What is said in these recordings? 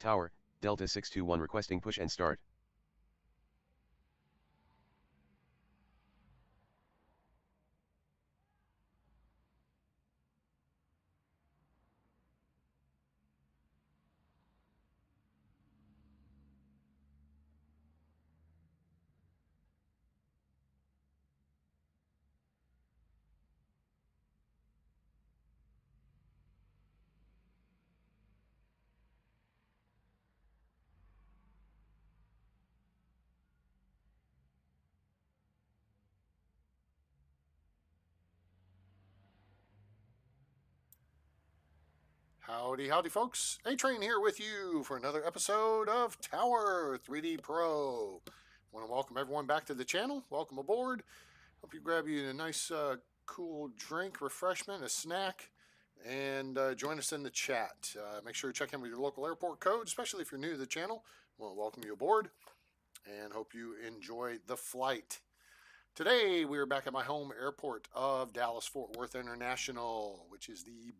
Tower, Delta 621 requesting push and start. Howdy, howdy, folks. A-Train here with you for another episode of Tower 3D Pro. I want to welcome everyone back to the channel. Welcome aboard. Hope you grab you a nice, cool drink, refreshment, a snack, and join us in the chat. Make sure you check in with your local airport code, especially if you're new to the channel. I want to welcome you aboard and hope you enjoy the flight. Today, we are back at my home airport of Dallas-Fort Worth International, which is the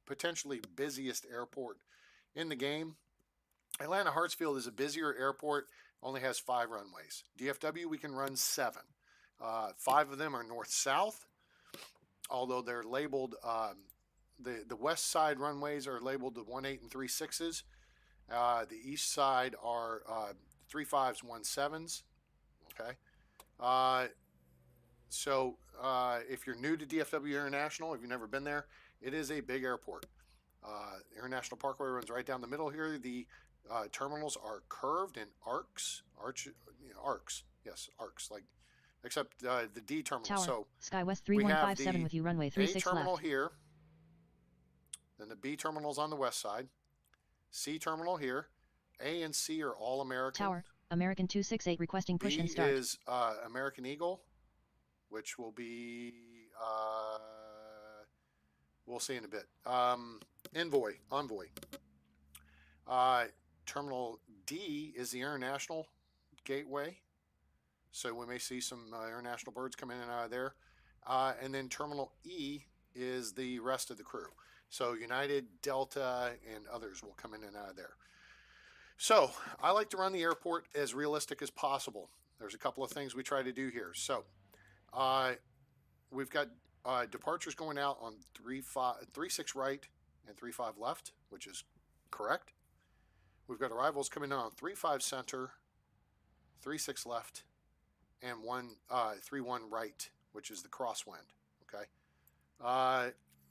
potentially busiest airport in the game. Atlanta Hartsfield is a busier airport, only has 5 runways. DFW, we can run 7. 5 of them are north-south, although they're labeled, the west side runways are labeled the 18 and 36s. The east side are 35s, 17s. Okay. So if you're new to DFW International, if you've never been there, it is a big airport. International Parkway runs right down the middle here. The terminals are curved in arcs. Arcs. Yes, arcs. Like, except the D terminal. Tower, so SkyWest 3157 with you, runway 36 A terminal left. here. Then the B terminal's on the west side. C terminal here. A and C are all American. Tower, American 268 requesting push B and start. is American Eagle, which will be, we'll see in a bit. Envoy. Terminal D is the international gateway. So we may see some international birds come in and out of there. And then Terminal E is the rest of the crew. So United, Delta, and others will come in and out of there. So I like to run the airport as realistic as possible. There's a couple of things we try to do here. So we've got departures going out on 36 right and 35 left, which is correct. We've got arrivals coming in on 35 center, 36 left, and 31 right, which is the crosswind. Okay.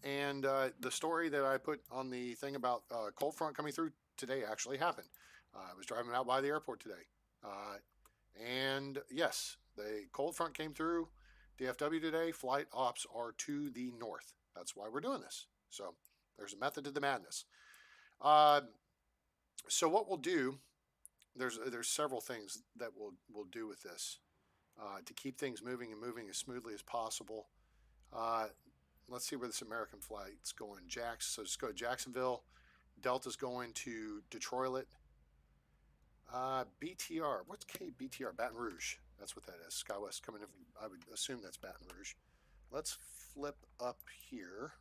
And the story that I put on the thing about cold front coming through today actually happened. I was driving out by the airport today. And yes, the cold front came through DFW today. Flight ops are to the north. That's why we're doing this. So there's a method to the madness. So what we'll do, there's several things that we'll do with this to keep things moving as smoothly as possible. Let's see where this American flight's going. So just go to Jacksonville. Delta's going to Detroit. BTR. What's KBTR? Baton Rouge. That's what that is. SkyWest coming in from, I would assume that's Baton Rouge. Let's flip up here.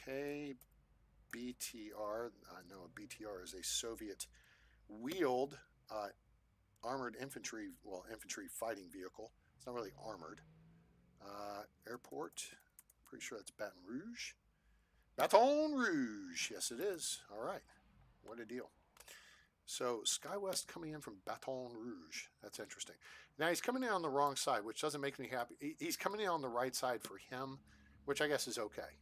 KBTR. I know a BTR is a Soviet wheeled armored infantry, infantry fighting vehicle. It's not really armored. Airport. Pretty sure that's Baton Rouge. Baton Rouge. Yes, it is. All right. What a deal. So SkyWest coming in from Baton Rouge. That's interesting. Now he's coming in on the wrong side, which doesn't make me happy. He's coming in on the right side for him, which I guess is okay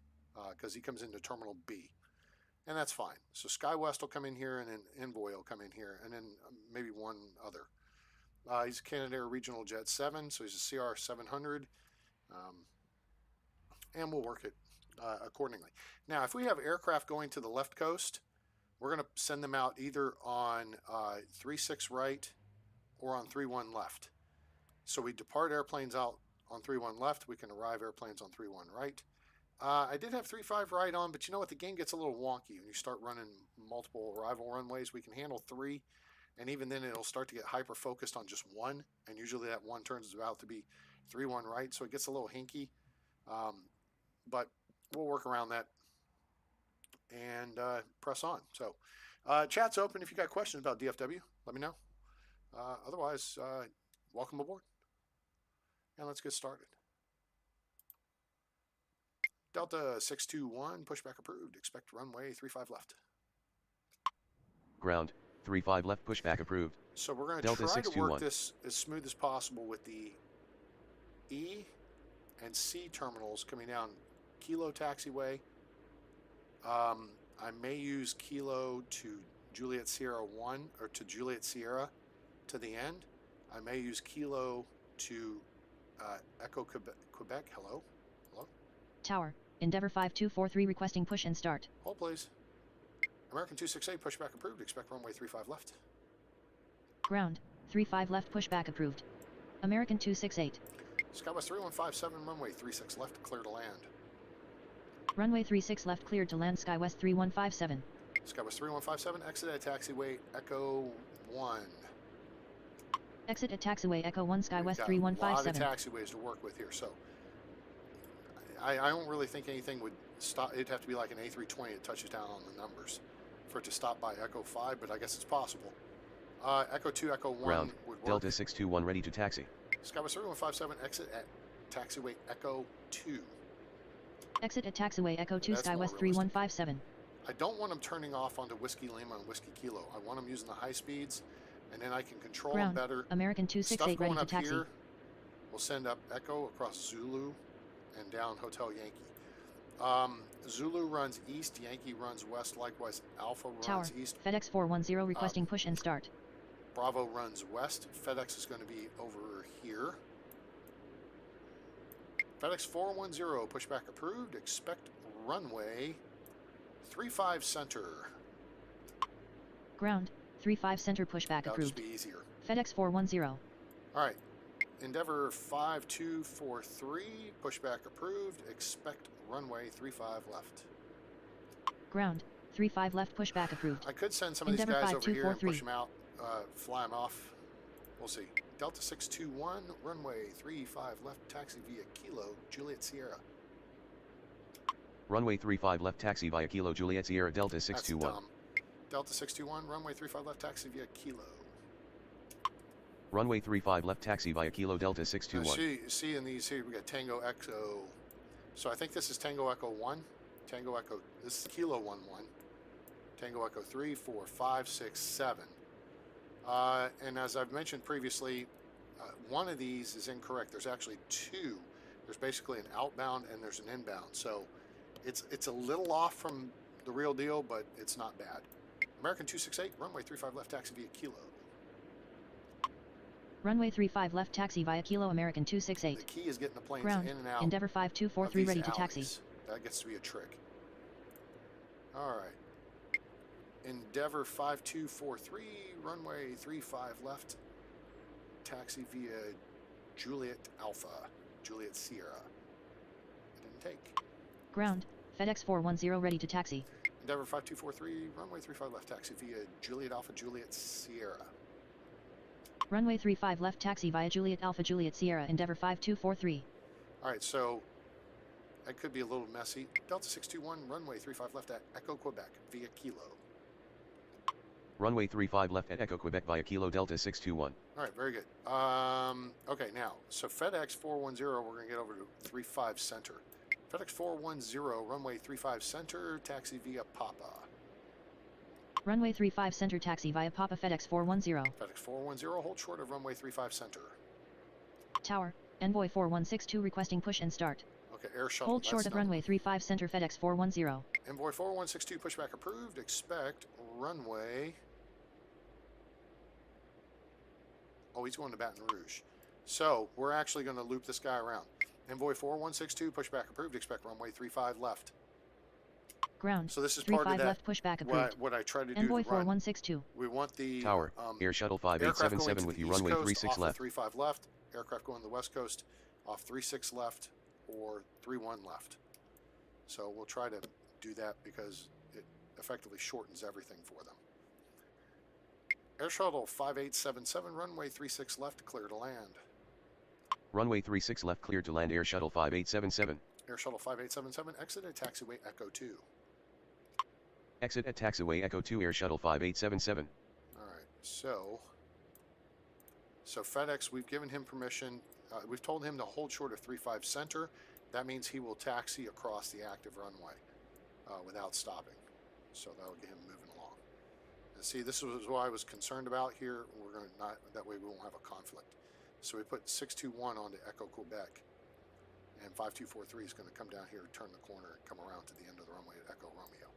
because he comes into Terminal B. And that's fine. So SkyWest will come in here, and then Envoy will come in here, and then maybe one other. He's a Canadair Regional Jet 7, so he's a CR 700. And we'll work it accordingly. Now, if we have aircraft going to the left coast, we're going to send them out either on 36 right or on 31 left. So we depart airplanes out on 31 left. We can arrive airplanes on 31 right. I did have 35 right on, but you know what? The game gets a little wonky when you start running multiple arrival runways. We can handle 3, and even then it'll start to get hyper-focused on just 1, and usually that 1 turns out to be 3-1 right, so it gets a little hinky. But we'll work around that and press on. So chat's open. If you got questions about DFW, let me know. Otherwise, welcome aboard. And let's get started. Delta 621, pushback approved. Expect runway 35 left. Ground, 35 left pushback approved. So we're going to Delta try to work 621. this as smooth as possible with the E and C terminals coming down Kilo taxiway. I may use Kilo to Juliet Sierra 1 or to Juliet Sierra to the end. I may use Kilo to Echo Quebec. Hello? Hello? Tower, Endeavour 5243 requesting push and start. Hold, please. American 268, pushback approved. Expect runway 35 left. Ground, 35 left pushback approved. American 268. Skywest 3157, runway 36 left, clear to land. Runway 36 left cleared to land Skywest 3157. Skywest 3157, exit at taxiway Echo 1. Exit at taxiway Echo 1 Skywest We've got 3157. a lot of taxiways to work with here, so I don't really think anything would stop. It'd have to be like an A320 that touches down on the numbers for it to stop by Echo 5, but I guess it's possible. Echo 2, Echo 1 Ground, would work. Delta 621 ready to taxi. Skywest 3157, exit at taxiway Echo 2. Exit at taxiway Echo 2 That's more Skywest realistic. 3157. I don't want them turning off onto Whiskey Lima and Whiskey Kilo. I want them using the high speeds, and then I can control Ground, them better. American Stuff 268 ready going to up taxi. here will send up Echo across Zulu and down Hotel Yankee. Zulu runs east, Yankee runs west, likewise Alpha Tower, runs east, FedEx 410 requesting push and start. Bravo runs west, FedEx is going to be over here. FedEx 410, pushback approved, expect runway 35 center. Ground, 35 center pushback That'll just approved. be easier. FedEx 410. All right, Endeavour 5243, pushback approved, expect runway 35 left. Ground, 35 left pushback approved. I could send some of these Endeavour guys over here and 5243. push them out, fly them off. We'll see. Delta 621, runway 35 left, taxi via Kilo, Juliet Sierra. Runway 35 left taxi via Kilo Juliet Sierra Delta That's 621. dumb. Delta 621, runway 35 left, taxi via Kilo. Runway 35 left taxi via Kilo Delta Now 621. see in these here, we got Tango Echo. So I think this is Tango Echo 1. Tango Echo, this is Kilo 11. Tango Echo 3, 4, 5, 6, 7. And as I've mentioned previously, one of these is incorrect. There's actually two. There's basically an outbound and there's an inbound. So it's a little off from the real deal, but it's not bad. American 268, runway 35 left, taxi via Kilo. Runway 35 left taxi via Kilo American The 268. key is getting the planes Ground, in and out. Endeavour of 5243 these ready to taxi. alleys. That gets to be a trick. All right. Endeavour 5243, runway 35 left, taxi via Juliet Alpha, Juliet Sierra. It didn't take. Ground, FedEx 410 ready to taxi. Endeavour 5243, runway 35 left, taxi via Juliet Alpha, Juliet Sierra. Runway 35 left taxi via Juliet Alpha Juliet Sierra Endeavour 5243. All right, so that could be a little messy. Delta 621, runway 35 left at Echo Quebec via Kilo. Runway 35 left at Echo Quebec via Kilo Delta 621. All right, very good. Okay, now, so FedEx 410, we're going to get over to 35 center. FedEx 410, runway 35 center, taxi via Papa. Runway 35 center taxi via Papa FedEx 410. FedEx 410, hold short of runway 35 center. Tower, Envoy 4162 requesting push and start. Okay, air shuttle. Hold short that's of not- runway 35 center FedEx 410. Envoy 4162, pushback approved. Expect runway. Oh, he's going to Baton Rouge. So we're actually going to loop this guy around. Envoy 4162, pushback approved. Expect runway 35 left. Ground, So this is part of 35 that. left pushback approved. What I tried to do Envoy to run. 4162. We want the Tower, Air Shuttle aircraft going 5877 to with the you East runway Coast 36 off of left. 35 left. Aircraft going to the West Coast off 36 left or 31 left. So we'll try to do that because it effectively shortens everything for them. Air Shuttle 5877, runway 36 left, clear to land. Runway 36 left cleared to land Air Shuttle 5877. Air Shuttle 5877, exit at taxiway Echo 2. Exit at taxiway Echo 2 Air Shuttle 5877. All right, so FedEx, we've given him permission. We've told him to hold short of 35 center. That means he will taxi across the active runway without stopping. So that'll get him moving along. And see, this was what I was concerned about here. We're going to not, that way we won't have a conflict. So we put 621 onto Echo Quebec. And 5243 is going to come down here, turn the corner, and come around to the end of the runway at Echo Romeo.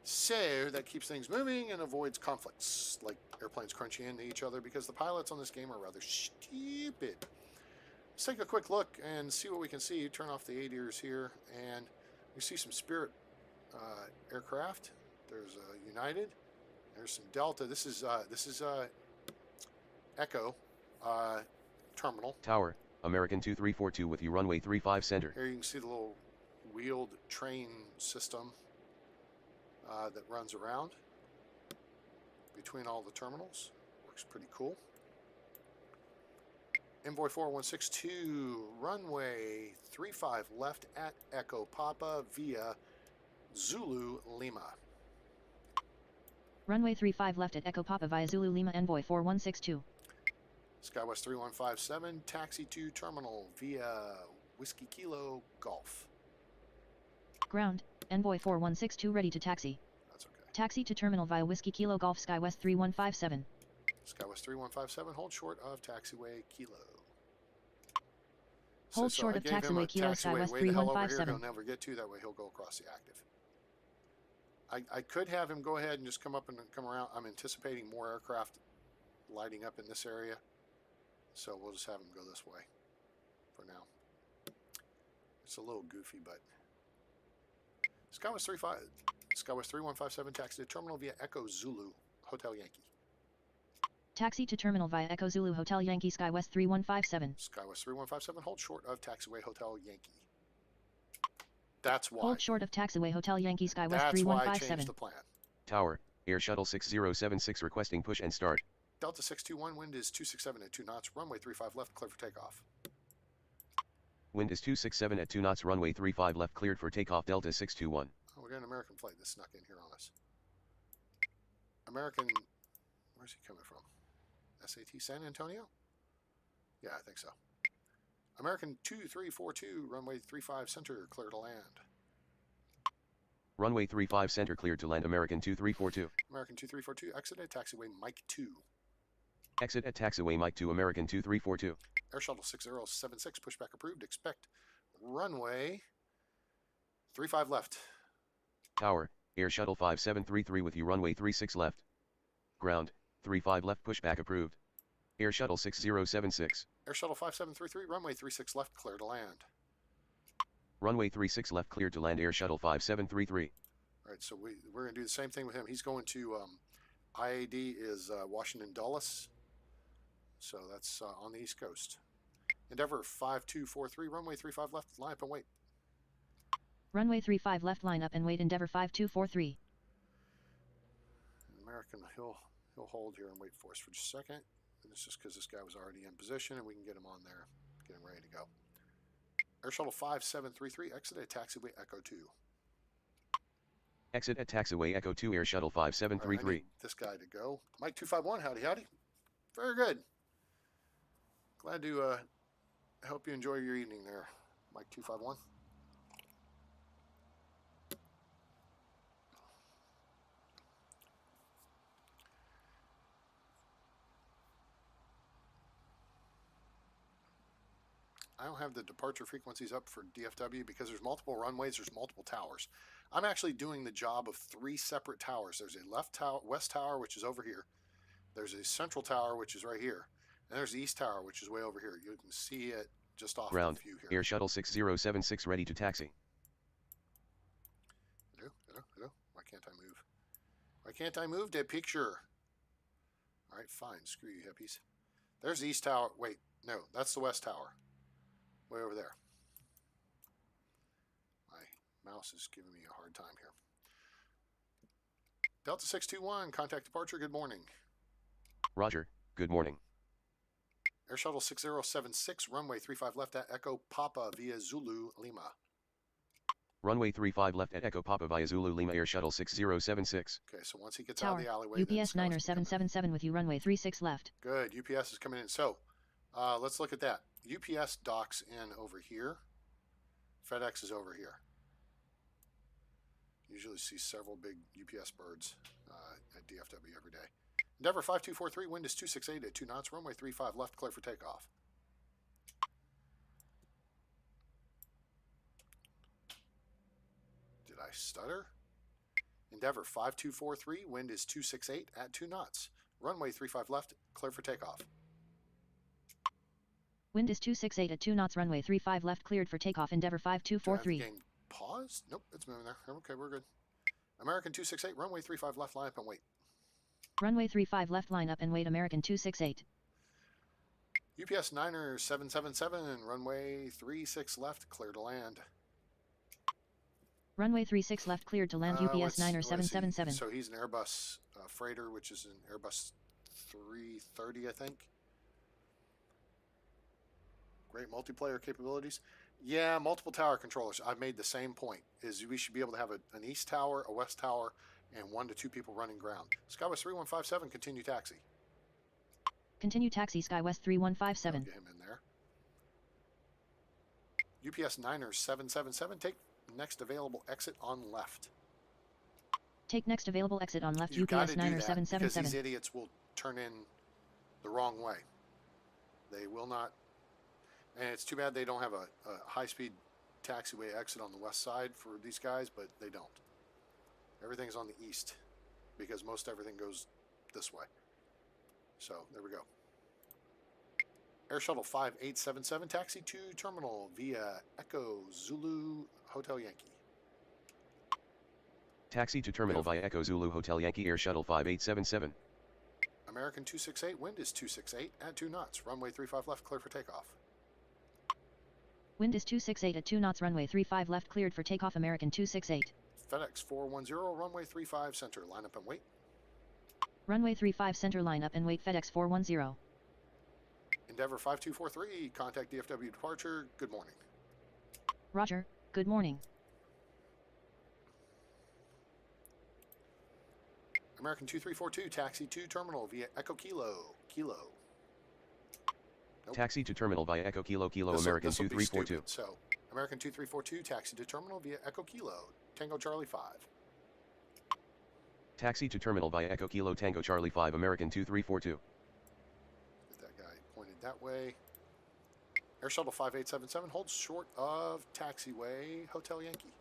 So that keeps things moving and avoids conflicts, like airplanes crunching into each other, because the pilots on this game are rather stupid. Let's take a quick look and see what we can see. Turn off the ADIRs here, and we see some Spirit aircraft. There's United. There's some Delta. This is Echo terminal. Tower, American 2342 with you runway 35 center. Here you can see the little wheeled train system that runs around between all the terminals. Works pretty cool. Envoy 4162, runway 35 left at Echo Papa via Zulu Lima. Runway 35 left at Echo Papa via Zulu Lima Envoy 4162. SkyWest 3157, taxi to terminal via Whiskey Kilo Golf. Ground, Envoy 4162 ready to taxi. That's okay. Taxi to terminal via Whiskey Kilo Golf SkyWest 3157. SkyWest 3157, hold short of taxiway Kilo. Hold short of taxiway Kilo SkyWest way the hell over here 3157. he'll never get to, that way he'll go across the active. I could have him go ahead and just come up and come around. I'm anticipating more aircraft lighting up in this area, so we'll just have him go this way for now. It's a little goofy, but SkyWest 3157 taxi to terminal via Echo Zulu Hotel Yankee. Taxi to terminal via Echo Zulu Hotel Yankee SkyWest 3157. SkyWest 3157, hold short of taxiway Hotel Yankee. That's why. Hold short of taxiway Hotel Yankee SkyWest That's why I 3157. changed the plan. Tower, Air Shuttle 6076 requesting push and start. Delta 621, wind is 267 at 2 knots, runway 35 left, clear for takeoff. Wind is 267 at 2 knots, runway 35 left cleared for takeoff, Delta 621. Oh, we got an American flight that snuck in here on us. American, where's he coming from? SAT San Antonio? Yeah, I think so. American 2342, runway 35 center, clear to land. Runway 35 center cleared to land, American 2342. American 2342, exit at taxiway Mike 2. Exit at taxiway Mike 2, American 2342. Air Shuttle 6076, pushback approved, expect runway 35 left. Tower, Air Shuttle 5733 with you runway 36 left. Ground, 35 left pushback approved. Air Shuttle 6076. Air Shuttle 5733, runway 36 left, clear to land. Runway 36 left cleared to land, Air Shuttle 5733. All right, so we're going to do the same thing with him. He's going to, IAD is Washington Dulles. So that's on the East Coast. Endeavor 5243, runway 35 left, line up and wait. Runway 35 left, line up and wait, Endeavor 5243. American, he'll hold here and wait for us for just a second. And it's just because this guy was already in position and we can get him on there, get him ready to go. Air Shuttle 5733, exit at taxiway Echo 2. Exit at taxiway Echo 2, Air Shuttle All right, 5733. I need this guy to go. Mike 251, howdy howdy. Very good. Glad to help you enjoy your evening there, Mike 251. I don't have the departure frequencies up for DFW because there's multiple runways, there's multiple towers. I'm actually doing the job of 3 separate towers. There's a left tower, west tower, which is over here. There's a central tower, which is right here. And there's the east tower, which is way over here. You can see it just off Ground, the view here. Air Shuttle 6076 ready to taxi. Hello? Why can't I move? Why can't I move that picture? All right, fine. Screw you, hippies. There's the east tower. Wait, no, that's the west tower. Way over there. My mouse is giving me a hard time here. Delta 621, contact departure, good morning. Roger, good morning. Air Shuttle 6076, runway 35 left at Echo Papa via Zulu Lima. Runway 35 left at Echo Papa via Zulu Lima Air Shuttle 6076. Okay, so once he gets out Tower, of the alleyway, then UPS Sky's gonna come in. 9777 with you runway 36 left. Good, UPS is coming in. So, let's look at that. UPS docks in over here. FedEx is over here. Usually see several big UPS birds at DFW every day. Endeavor 5243, wind is 268 at 2 knots, runway 35 left, clear for takeoff. Did I stutter? Endeavor 5243, wind is 268 at 2 knots, runway 35 left, clear for takeoff. Wind is 268 at 2 knots, runway 35 left, cleared for takeoff. Endeavor 5243. Game paused? Nope, it's moving there. Okay, we're good. American 268, runway 35 left, line up and wait. Runway 35 left, line up and wait. American 268. UPS Niner 777, runway 36 left, clear to land. Runway 36 left, cleared to land. UPS Niner 777. So he's an Airbus freighter, which is an Airbus 330, I think. Great multiplayer capabilities. Yeah, multiple tower controllers. I've made the same point, is we should be able to have an east tower, a west tower, and 1 to 2 people running ground. Skywest 3157, continue taxi. Continue taxi, Skywest 3157. Get him in there. UPS Niner 777, take next available exit on left. Take next available exit on left. You've UPS Niner 777. because these idiots will turn in the wrong way. They will not. And it's too bad they don't have a high-speed taxiway exit on the west side for these guys, but they don't. Everything's on the east because most everything goes this way. So there we go. Air Shuttle 5877, taxi to terminal via Echo Zulu Hotel Yankee. Taxi to terminal via Echo Zulu Hotel Yankee Air Shuttle 5877. American 268, wind is 268 at 2 knots, runway 35 left, clear for takeoff. Wind is 268 at 2 knots, runway 35 left, cleared for takeoff. American 268. FedEx 410, runway 35 center, line up and wait. Runway 35 center, line up and wait. FedEx 410. Endeavor 5243, contact DFW departure, good morning. Roger, good morning. American 2342, taxi to terminal via Echo Kilo. Nope. Taxi to terminal via Echo Kilo American 2342. So, American 2342, taxi to terminal via Echo Kilo, Tango Charlie 5. Taxi to terminal via Echo Kilo Tango Charlie 5 American 2342. Get that guy pointed that way. Air Shuttle 5877 holds short of taxiway Hotel Yankee.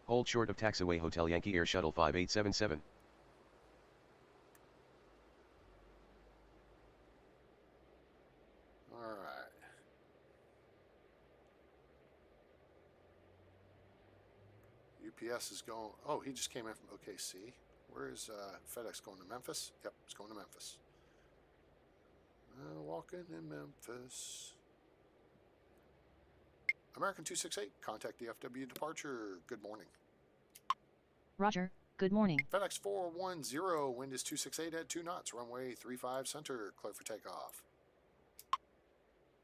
Hold short of taxiway Hotel Yankee Air Shuttle 5877. Alright. UPS is going... Oh, he just came in from OKC. Where is FedEx going to Memphis? Yep, it's going to Memphis. Walking in Memphis. American 268, contact DFW departure. Good morning. Roger, good morning. FedEx 410, wind is 268 at 2 knots, runway 35 center, clear for takeoff.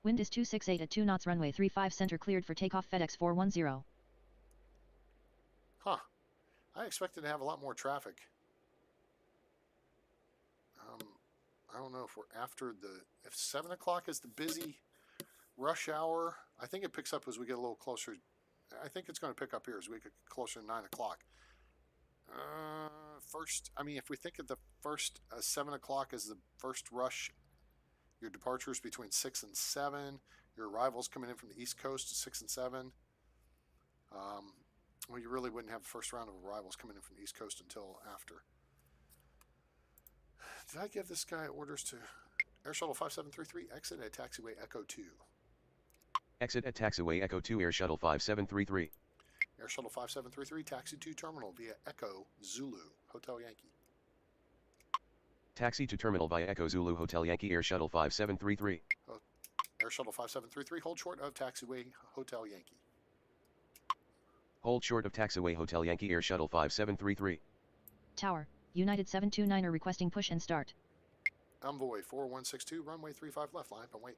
Wind is 268 at 2 knots, runway 35 center, cleared for takeoff. FedEx 410. Huh. I expected to have a lot more traffic. I don't know if we're after if 7 o'clock is the busy rush hour. I think it picks up as we get a little closer. I think it's going to pick up here as we get closer to 9 o'clock. If we think of the first 7 o'clock as the first rush, your departures between 6 and 7, your arrivals coming in from the East Coast to 6 and 7. Well, you really wouldn't have the first round of arrivals coming in from the East Coast until after. Did I give this guy orders to Air Shuttle 5733, exit at taxiway Echo 2? Exit at taxiway Echo 2 Air Shuttle 5733. Air Shuttle 5733, taxi to terminal via Echo Zulu Hotel Yankee. Taxi to terminal via Echo Zulu Hotel Yankee Air Shuttle 5733. Air Shuttle 5733, hold short of taxiway Hotel Yankee. Hold short of taxiway Hotel Yankee Air Shuttle 5733. Tower, United 729 are requesting push and start. Envoy 4162, runway 35 left, line up and wait.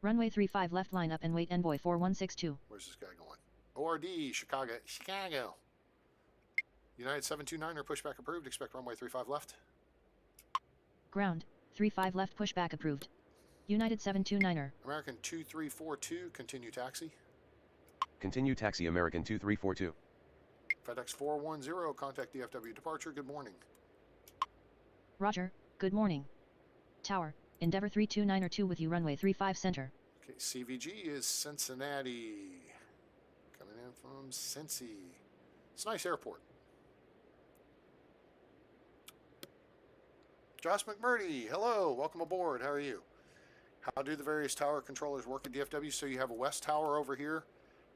Runway 35 left line up and wait Envoy 4162. Where's this guy going? ORD, Chicago. United 729er, pushback approved. Expect runway 35 left. Ground, 35 left pushback approved. United 729er. American 2342, continue taxi. Continue taxi American 2342. FedEx 410, contact DFW departure. Good morning. Roger, good morning. Tower, Endeavour 329er 2 with you runway 35 center. Okay, CVG is Cincinnati. Coming in from Cincy. It's a nice airport. Josh McMurdy, hello, welcome aboard. How are you? How do the various tower controllers work at DFW? So you have a west tower over here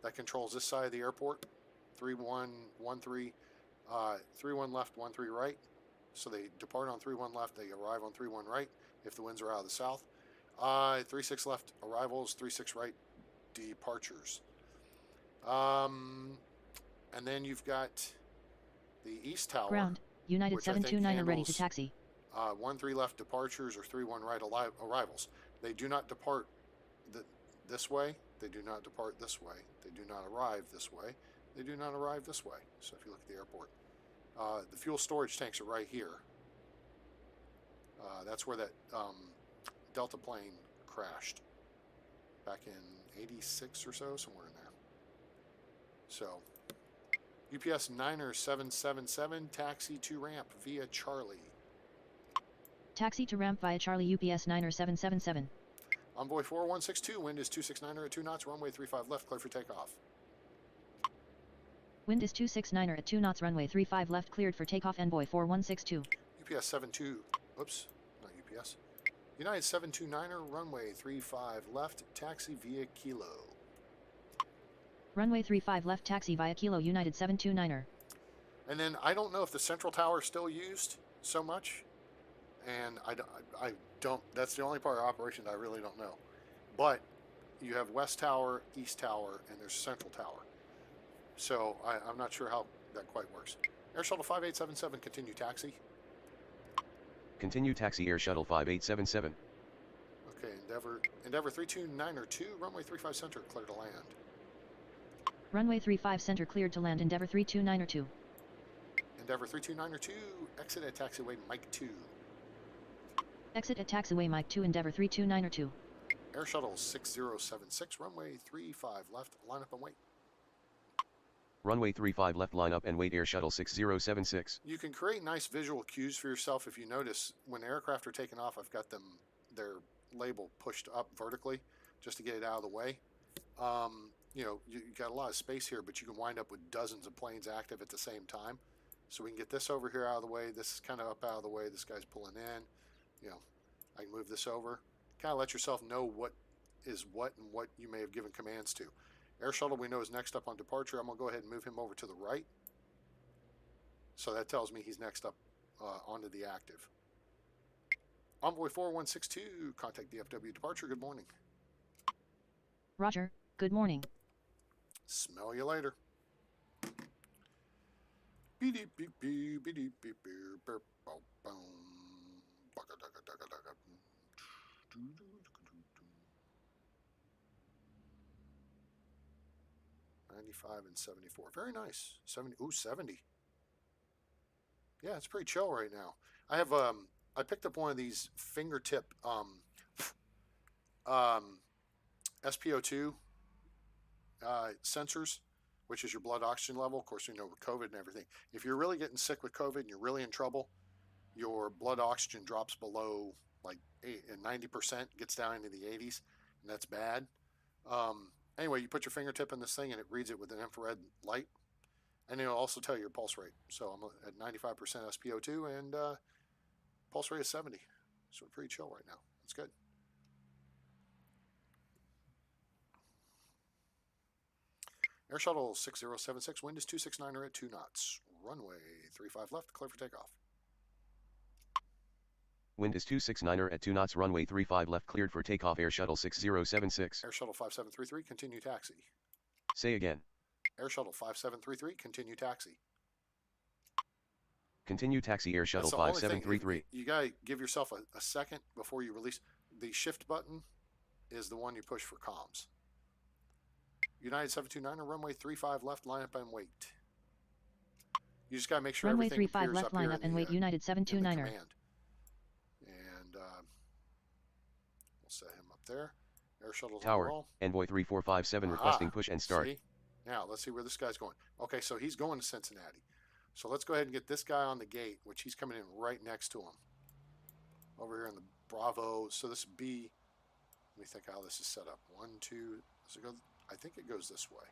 that controls this side of the airport. 3113, 31 left, 13 right. So they depart on 31 left, they arrive on 31 right if the winds are out of the south. 36 left arrivals, 36 right departures. And then you've got the east tower. Ground, United 729er ready to taxi. 13 left departures or 31 right arrivals. They do not depart this way. They do not depart this way. They do not arrive this way. They do not arrive this way. So if you look at the airport, the fuel storage tanks are right here. That's where that Delta plane crashed back in 86 or so, somewhere in there. So UPS 9er 777, taxi to ramp via Charlie. Taxi to ramp via Charlie UPS 9er 777. Envoy 4162, wind is 269er at 2 knots, runway 35 left, clear for takeoff. Wind is 269er at 2 knots, runway 35 left, cleared for takeoff. Envoy 4162. UPS 72, oops, not UPS. United 729er, runway 35 left, taxi via Kilo. Runway 35 left, taxi via Kilo, United 729er. And then I don't know if the central tower is still used so much. And I don't, that's the only part of operation that I really don't know. But you have West Tower, East Tower, and there's Central Tower. So I'm not sure how that quite works. Air Shuttle 5877, continue taxi. Continue taxi Air Shuttle 5877. Okay, Endeavour 329er 2, runway 35 center, clear to land. Runway 35 center cleared to land. Endeavour 329er 2. Endeavour 329er 2, exit at taxiway Mike 2. Exit at taxiway Mike 2, Endeavour 329er 2. Air Shuttle 6076, runway 35 left, line up and wait. Runway 35 left, line up and wait Air Shuttle 6076. You can create nice visual cues for yourself. If you notice, when aircraft are taking off, I've got their label pushed up vertically just to get it out of the way. You know, you got a lot of space here, but you can wind up with dozens of planes active at the same time. So we can get this over here out of the way. This is kind of up out of the way. This guy's pulling in. You know, I can move this over. Kind of let yourself know what is what and what you may have given commands to. Air Shuttle we know is next up on departure. I'm going to go ahead and move him over to the right. So that tells me he's next up onto the active. Envoy 4162, contact DFW departure. Good morning. Roger, good morning. Smell you later. Beep beep beep beep beep beep beep boom. 95 and 74. Very nice. 70. Ooh, 70. Yeah, it's pretty chill right now. I have I picked up one of these fingertip SpO2 sensors, which is your blood oxygen level. Of course, you know, with COVID and everything. If you're really getting sick with COVID and you're really in trouble, your blood oxygen drops below like 90%, gets down into the 80s, and that's bad. Anyway, you put your fingertip in this thing and it reads it with an infrared light, and it'll also tell you your pulse rate. So I'm at 95% SpO2 and pulse rate is 70. So we're pretty chill right now. That's good. Air Shuttle 6076, wind is 269er at 2 knots. Runway 35 left, clear for takeoff. Wind is 269er at 2 knots, runway 35 left, cleared for takeoff. Air Shuttle 6076. Air Shuttle 5733, continue taxi. Say again. Air Shuttle 5733, continue taxi. Continue taxi Air Shuttle 5733. You gotta give yourself a second before you release. The shift button is the one you push for comms. United 729er, runway 35 left, line up and wait. You just got to make sure Runway everything 35 appears left, up line here up in and the, wait, United in the 729er. command. And we'll set him up there. Air shuttle's on the Tower, roll. Envoy 3457 Aha. requesting push and start. See? Now, let's see where this guy's going. Okay, so he's going to Cincinnati. So let's go ahead and get this guy on the gate, which he's coming in right next to him. Over here in the Bravo. So this would be, let me think how this is set up. 1, 2, does it go? I think it goes this way.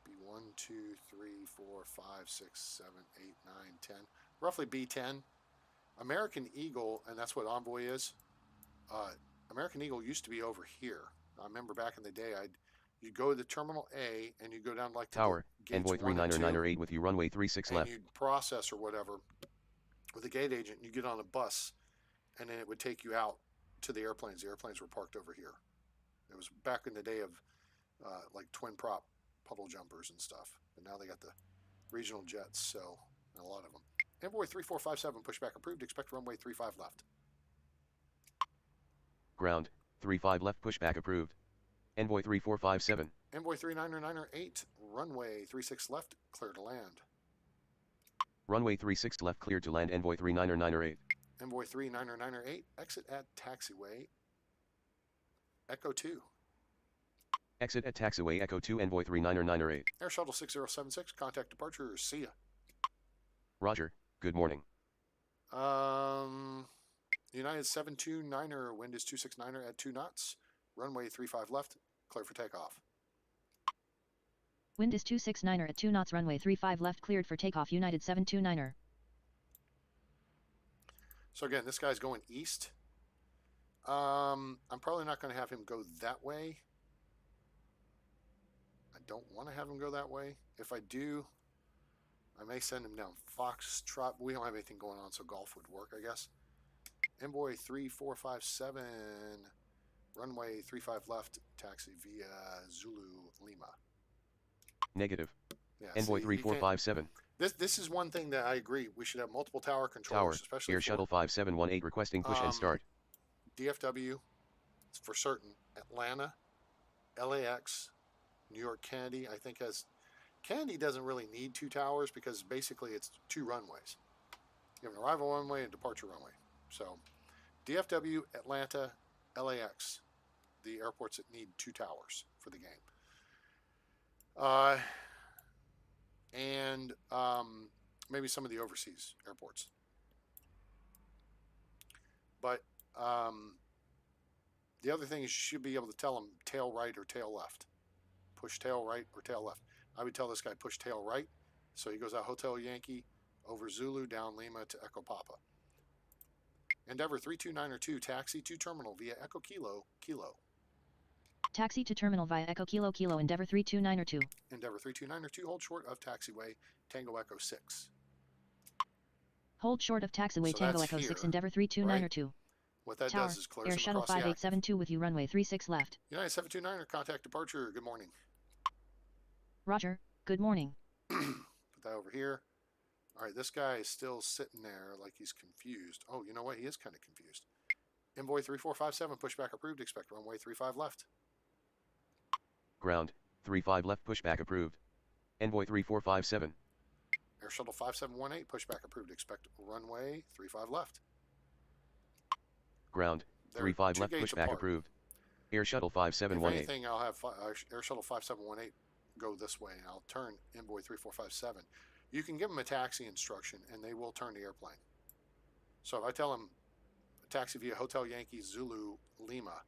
Be 1, 2, 3, 4, 5, 6, 7, 8, 9, 10. Roughly B10. American Eagle, and that's what Envoy is. American Eagle used to be over here. I remember back in the day, you'd go to the Terminal A, and you'd go down like to Tower, the gates Envoy 1 and 2, 3998 with you runway 36 and left. you'd process or whatever with a gate agent, and you get on a bus, and then it would take you out to the airplanes. The airplanes were parked over here. It was back in the day of like twin prop puddle jumpers and stuff. But now they got the regional jets, so a lot of them. Envoy 3457, pushback approved. Expect runway 35 left. Ground, 35 left pushback approved. Envoy 3457. Envoy 3998, runway 36 left, clear to land. Runway 36 left cleared to land. Envoy 3998. Envoy 3998, exit at taxiway Echo 2. Exit at taxiway Echo 2. Envoy 3998. Air Shuttle 6076, contact departure. See ya. Roger, good morning. United 729er, wind is 269er at 2 knots. Runway 35 left, clear for takeoff. Wind is 269er at 2 knots, runway 35 left, cleared for takeoff, United 729er. So again, this guy's going east. I'm probably not going to have him go that way. I don't want to have him go that way. If I do, I may send him down Foxtrot. We don't have anything going on, so golf would work, I guess. Envoy 3457, runway 35 left, taxi via Zulu Lima. Negative. Yeah, Envoy see, 3457. This is one thing that I agree. We should have multiple tower Tower, controllers, especially Air for Shuttle 5718 requesting push and start. DFW, for certain. Atlanta, LAX, New York Kennedy, I think has... Kennedy doesn't really need 2 towers because basically it's 2 runways. You have an arrival runway and departure runway. So, DFW, Atlanta, LAX, the airports that need 2 towers for the game. And maybe some of the overseas airports. But the other thing is you should be able to tell them tail right or tail left. Push tail right or tail left. I would tell this guy push tail right. So he goes out Hotel Yankee, over Zulu, down Lima to Echo Papa. Endeavor 3292, taxi to terminal via Echo Kilo, Kilo. Taxi to terminal via Echo Kilo, Kilo, Endeavor 3292. Endeavor 3292, hold short of taxiway Tango Echo 6. Hold short of taxiway So Tango that's Echo here, 6, Endeavor 3292. What that Tower, does is clears Air them Shuttle across the active. 5872 with you, runway 36 left. United 729er, contact departure. Good morning. Roger, good morning. Put that over here. All right, this guy is still sitting there like he's confused. Oh, you know what? He is kind of confused. Envoy 3457, pushback approved. Expect runway 35 left. Ground, 35 left pushback approved. Envoy 3457. Air Shuttle 5718, pushback approved. Expect runway 35 left. Ground, They're 35 2 left gates pushback apart. approved. Air Shuttle If 5718. anything, I'll have Air Shuttle 5718 go this way, and I'll turn Envoy 3457. You can give them a taxi instruction, and they will turn the airplane. So if I tell them taxi via Hotel Yankee Zulu Lima,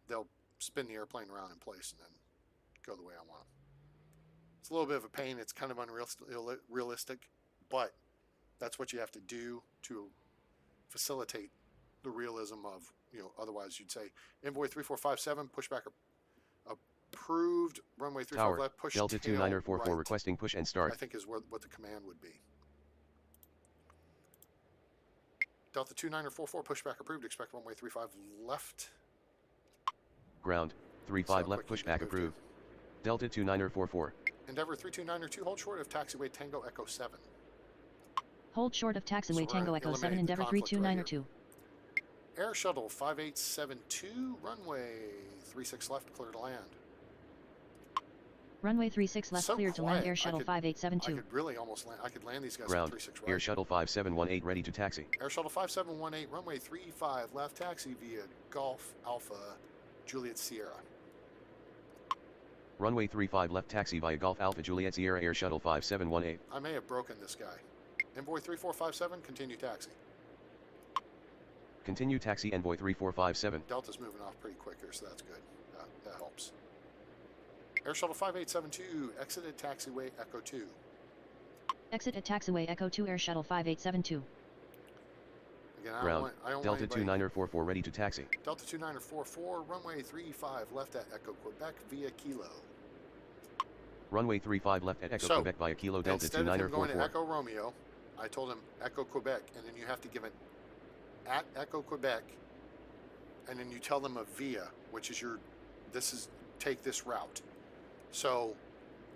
they'll spin the airplane around in place and then go the way I want them. It's a little bit of a pain. It's kind of unrealistic, but that's what you have to do to facilitate the realism of, otherwise you'd say Envoy 3457, pushback approved, runway 35 Tower, left, push Delta tail 2944 right, requesting push and I start. think is what the command would be. Delta 2944, pushback approved, expect runway 35 left. Ground, 35 So left quick you pushback moved approved. Delta 2944. Endeavor 3292, hold short of taxiway Tango Echo 7. Hold short of So we're taxiway Tango gonna Echo 7, eliminate the Endeavor conflict right 3292. Air Shuttle 5872, runway 36 left, clear to land. Runway 36 left So cleared to land quiet, Air Shuttle I 5872. could really almost land. I could land these guys on Ground, 36 right. Air Shuttle 5718 ready to taxi. Air Shuttle 5718, runway 35 left, taxi via Golf Alpha Juliet Sierra. Runway 35 left taxi via Golf Alpha Juliet Sierra Air Shuttle 5718. I may have broken this guy. Envoy 3457, continue taxi. Continue taxi Envoy 3457. Delta's moving off pretty quick here, so that's good. That helps. Air Shuttle 5872, exited taxiway Echo 2. Exit at taxiway Echo 2 Air Shuttle 5872. Again, Ground, I don't Delta want anybody- 2944 ready to taxi. Delta 2944, runway 35 left at Echo Quebec via Kilo. Runway 35 left at Echo So, Quebec via Kilo Delta Instead of him going to 2944. Echo Romeo, I told him Echo Quebec, and then you have to give it at Echo Quebec, and then you tell them a via, which is take this route. So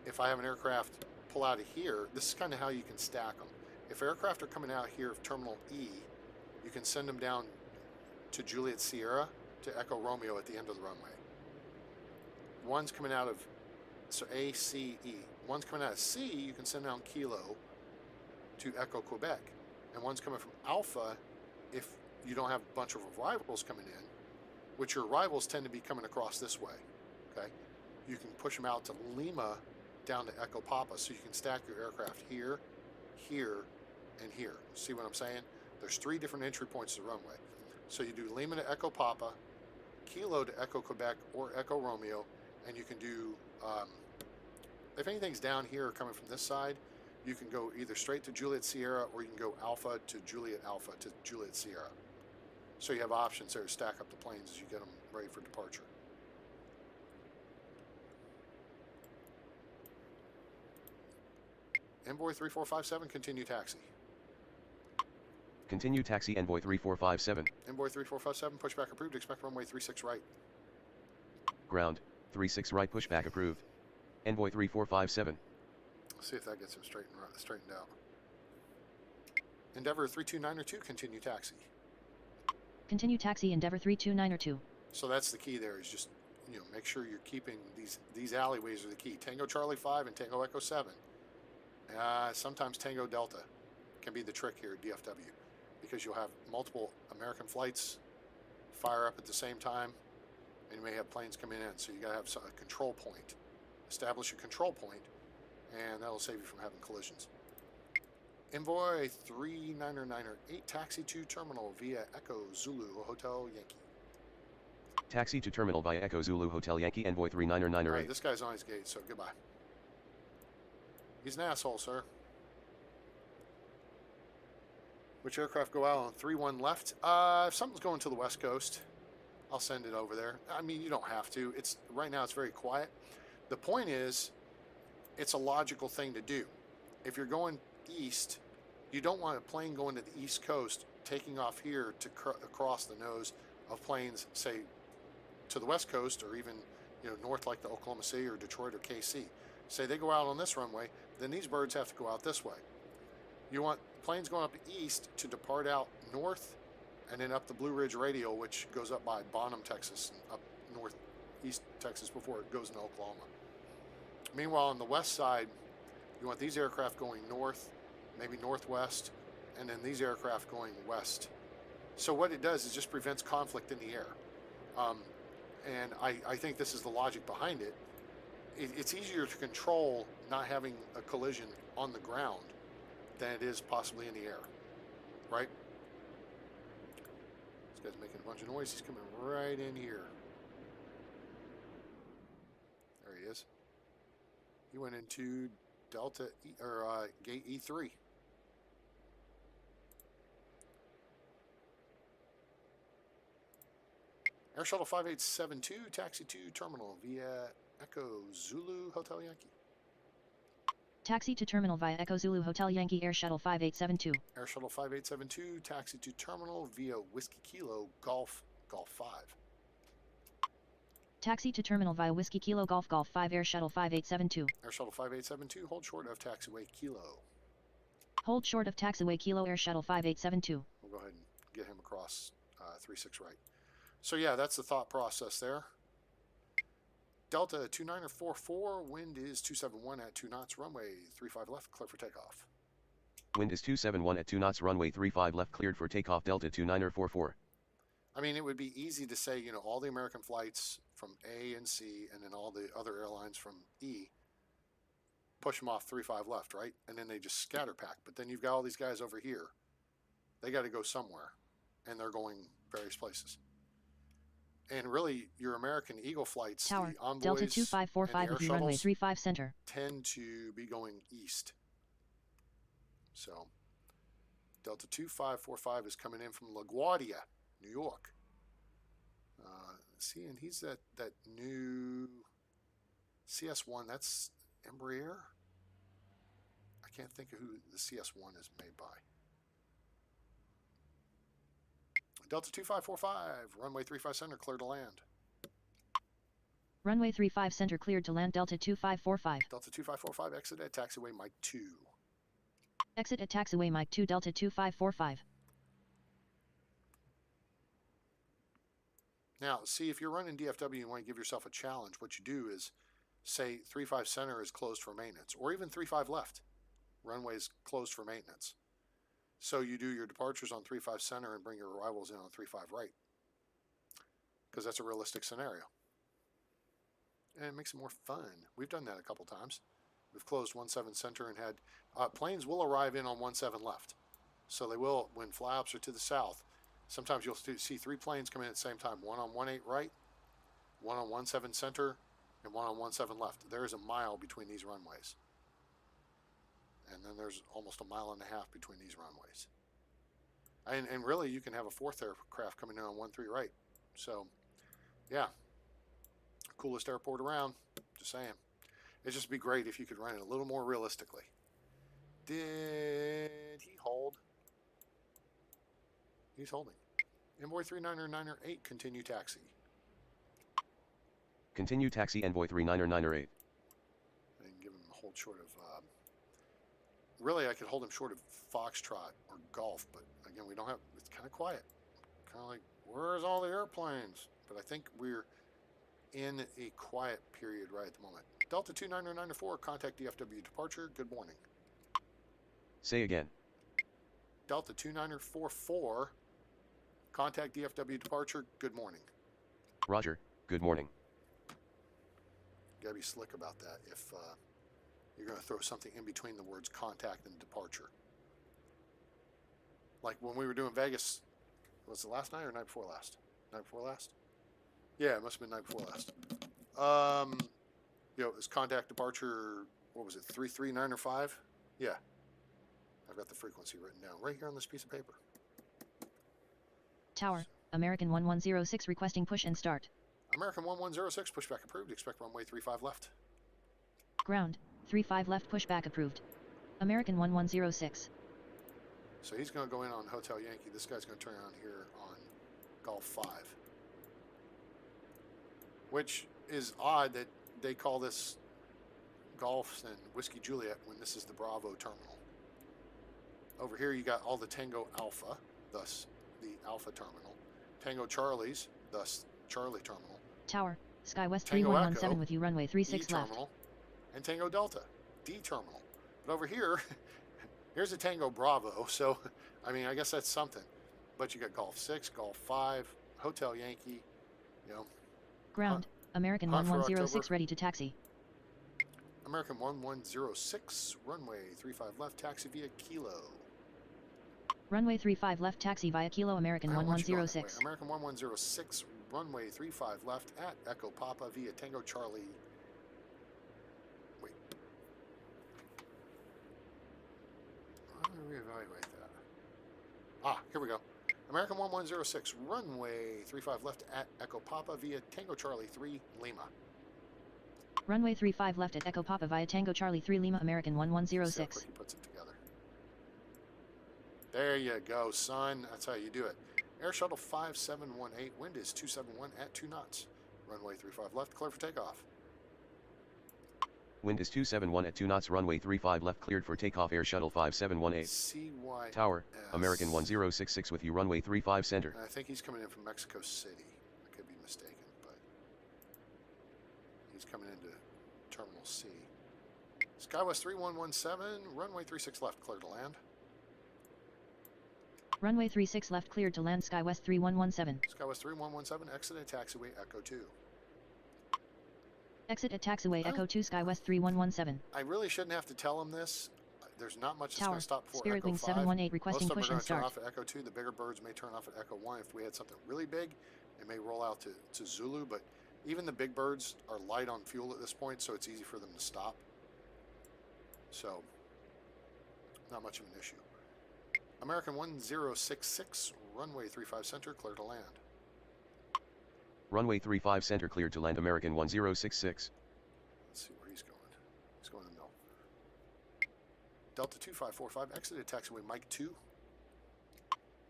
if I have an aircraft pull out of here, this is kind of how you can stack them. If aircraft are coming out here of Terminal E, you can send them down to Juliet Sierra to Echo Romeo at the end of the runway. One's coming out of, so A, C, E. One's coming out of C, you can send down Kilo to Echo Quebec. And one's coming from Alpha if you don't have a bunch of arrivals coming in, which your arrivals tend to be coming across this way, okay? You can push them out to Lima down to Echo Papa, so you can stack your aircraft here, here, and here. See what I'm saying? There's 3 different entry points to the runway. So you do Lima to Echo Papa, Kilo to Echo Quebec or Echo Romeo, and you can do, if anything's down here or coming from this side, you can go either straight to Juliet Sierra or you can go Alpha to Juliet Sierra. So you have options there to stack up the planes as you get them ready for departure. Envoy 3457, continue taxi. Continue taxi Envoy 3457. Envoy 3457, pushback approved, expect runway 36 right. Ground, 36 right pushback approved. Envoy 3457. Let's see if that gets him straightened out. Endeavor 32902, continue taxi. Continue taxi Endeavor 32902. So that's the key there, is just, make sure you're keeping these alleyways are the key. Tango Charlie 5 and Tango Echo 7. Sometimes Tango Delta can be the trick here at DFW, because you'll have multiple American flights fire up at the same time, and you may have planes coming in. So you got to have a control point. Establish a control point, and that'll save you from having collisions. Envoy 39908, taxi to terminal via Echo Zulu Hotel Yankee. Taxi to terminal via Echo Zulu Hotel Yankee Envoy All 39908. right, this guy's on his gate, so goodbye. He's an asshole, sir. Which aircraft go out on 3-1 left? If something's going to the west coast, I'll send it over there. I mean, you don't have to. Right now it's very quiet. The point is, it's a logical thing to do. If you're going east, you don't want a plane going to the east coast, taking off here to across the nose of planes, say, to the west coast, or even north like the Oklahoma City or Detroit or KC. Say they go out on this runway, then these birds have to go out this way. You want planes going up east to depart out north and then up the Blue Ridge Radial, which goes up by Bonham, Texas, and up northeast Texas before it goes into Oklahoma. Meanwhile, on the west side, you want these aircraft going north, maybe northwest, and then these aircraft going west. So what it does is just prevents conflict in the air. And I think this is the logic behind it. It's easier to control not having a collision on the ground than it is possibly in the air, right? This guy's making a bunch of noise. He's coming right in here. There he is. He went into Delta gate E3. Air Shuttle 5872, taxi to terminal via Echo Zulu Hotel Yankee. Taxi to terminal via Echo Zulu Hotel Yankee Air Shuttle 5872. Air Shuttle 5872, taxi to terminal via Whiskey Kilo Golf 5. Taxi to terminal via Whiskey Kilo Golf 5 Air Shuttle 5872. Air Shuttle 5872, hold short of taxiway Kilo. Hold short of taxiway Kilo Air Shuttle 5872. We'll go ahead and get him across 36 right. So yeah, that's the thought process there. Delta 2944, wind is 271 at 2 knots, runway 35 left, clear for takeoff. Wind is 271 at 2 knots, runway 35 left, cleared for takeoff, Delta 2944. I mean, it would be easy to say, you know, all the American flights from A and C, and then all the other airlines from E, push them off 35 left, right? And then they just scatter pack. But then you've got all these guys over here. They got to go somewhere, and they're going various places. And really, your American Eagle flights, Tower, the envoys Delta 2545 and the with air you runway shuttles 35 center. tend to be going east. So Delta 2545 is coming in from LaGuardia, New York. See, and he's that new CS1. That's Embraer. I can't think of who the CS1 is made by. Delta 2545, runway 35 center, clear to land. Runway 35 center cleared to land, Delta 2545. Delta 2545, exit at taxiway Mike 2. Exit at taxiway Mike 2, Delta 2545. Now, see, if you're running DFW and you want to give yourself a challenge, what you do is say 35 center is closed for maintenance, or even 35 left. Runway's closed for maintenance. So you do your departures on 35 center and bring your arrivals in on 35 right. Because that's a realistic scenario. And it makes it more fun. We've done that a couple times. We've closed 17 center and had planes will arrive in on 17 left. So they will, when flaps are to the south, sometimes you'll see 3 planes come in at the same time. One on 18 right, one on 17 center, and one on 17 left. There is a mile between these runways. And then there's almost a mile and a half between these runways. And really, you can have a 4th aircraft coming in on 13 right. So, yeah. Coolest airport around. Just saying. It'd just be great if you could run it a little more realistically. Did he hold? He's holding. Envoy 399er8, continue taxi. Continue taxi, Envoy 399er8. I can give him a hold short of... really, I could hold him short of Foxtrot or Golf, but again, we don't have... It's kind of quiet. Kind of like, where's all the airplanes? But I think we're in a quiet period right at the moment. Delta 2994, contact DFW departure. Good morning. Say again. Delta 2944, contact DFW departure. Good morning. Roger, good morning. Gotta be slick about that if you're going to throw something in between the words contact and departure. Like when we were doing Vegas, was it last night or night before last? Night before last? Yeah, it must have been night before last. You know, it's contact departure, what was it, 339 or 5? Yeah. I've got the frequency written down right here on this piece of paper. Tower, American 1106 requesting push and start. American 1106, pushback approved. Expect runway 35 left. Ground, 35 left pushback approved. American 1106. So he's going to go in on Hotel Yankee. This guy's going to turn around here on Golf 5. Which is odd that they call this Golf and Whiskey Juliet when this is the Bravo terminal. Over here you got all the Tango Alpha, thus the Alpha terminal. Tango Charlies, thus Charlie terminal. Tower, SkyWest Tango 3117 Echo, with you runway 36 E left. terminal, and Tango Delta, D terminal. But over here, here's a Tango Bravo, so, I mean, I guess that's something. But you got Golf 6, Golf 5, Hotel Yankee, you know. Ground, American Hunt for 1106 October. ready to taxi. American 1106, runway 35 left, taxi via Kilo. Runway 35 left taxi via Kilo, American Why don't you go that 1106. way? American 1106, runway 35 left at Echo Papa via Tango Charlie. Wait. Let me reevaluate that. Ah, here we go. American 1106, runway 35 left at Echo Papa via Tango Charlie 3 Lima. Runway 35 left at Echo Papa via Tango Charlie 3 Lima, American See how 1106. quick he puts it together. There you go, son. That's how you do it. Air Shuttle 5718, wind is 271 at 2 knots. Runway 35 left, clear for takeoff. Wind is 271 at 2 knots. Runway 35 left cleared for takeoff. Air Shuttle 5718. CY. Tower, American 1066 with you. Runway 35 center. I think he's coming in from Mexico City. I could be mistaken, but he's coming into Terminal C. SkyWest 3117, runway 36 left, clear to land. Runway 36 left cleared to land. SkyWest 3117. SkyWest 3117, exit at taxiway Echo 2. Exit at taxiway Echo 2. SkyWest 3117. I really shouldn't have to tell him this. There's not much that's Tower, going to stop before Spirit Echo Wing 5. 718 requesting Most of push them are and going to turn start. off at Echo 2. The bigger birds may turn off at Echo 1. If we had something really big, it may roll out to Zulu, but even the big birds are light on fuel at this point, so it's easy for them to stop. So, not much of an issue. American 1066, runway 35 center, clear to land. Runway 35 center cleared to land. American 1066. Let's see where he's going. He's going to Mill. Delta 2545, exit at taxiway Mike 2.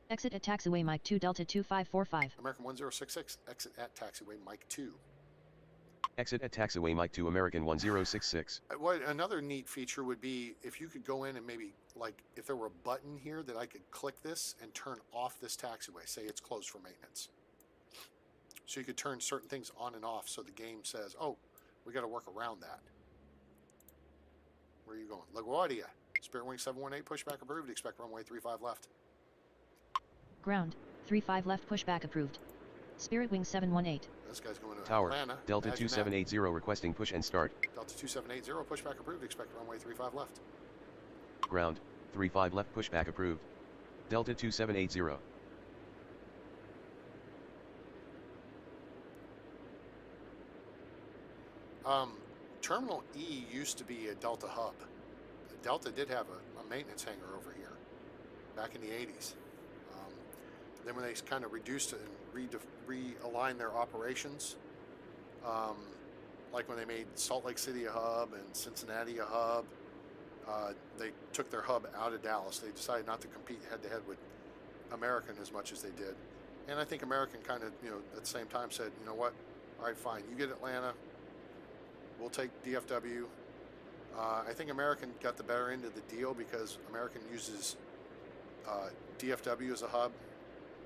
Exit at taxiway Mike 2 Delta 2545. American 1066, exit at taxiway Mike 2. Exit at taxiway Mike 2. American 1066. What another neat feature would be if you could go in and maybe, like, if there were a button here that I could click this and turn off this taxiway. Say it's closed for maintenance. So you could turn certain things on and off so the game says, oh, we got to work around that. Where are you going? LaGuardia. Spirit Wing 718, pushback approved. Expect runway 35 left. Ground, 35 left pushback approved. Spirit Wing 718. This guy's going to Tower, Atlanta. Delta Imagine 2780 requesting push and start. that. Delta 2780, pushback approved. Expect runway 35 left. Ground, 35 left pushback approved. Delta 2780. Terminal E used to be a Delta hub. Delta did have a maintenance hangar over here back in the 80s. Then when they kind of reduced it and realigned their operations, like when they made Salt Lake City a hub and Cincinnati a hub, they took their hub out of Dallas. They decided not to compete head-to-head with American as much as they did. And I think American kind of, at the same time said, you know what, all right, fine, you get Atlanta, we'll take DFW. I think American got the better end of the deal because American uses DFW as a hub.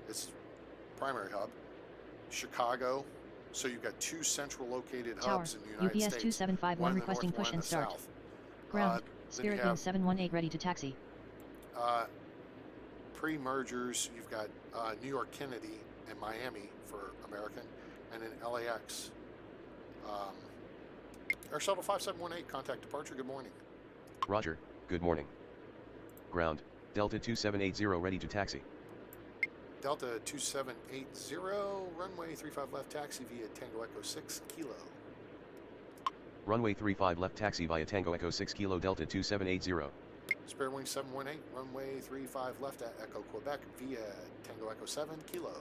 It's primary hub. Chicago. So you've got two central located hubs in the United UPS States. 2751 requesting push and start. South. Ground, Spirit Wing 718 ready to taxi. Pre-mergers, you've got New York Kennedy and Miami for American, and then LAX. Air Shuttle 5718, contact departure, good morning. Roger, good morning. Ground, Delta 2780 ready to taxi. Delta 2780, runway 35 left, taxi via Tango Echo 6 Kilo. Runway 35 left taxi via Tango Echo 6 Kilo Delta 2780. Spirit Wing 718, runway 35 left at Echo Quebec via Tango Echo 7 Kilo.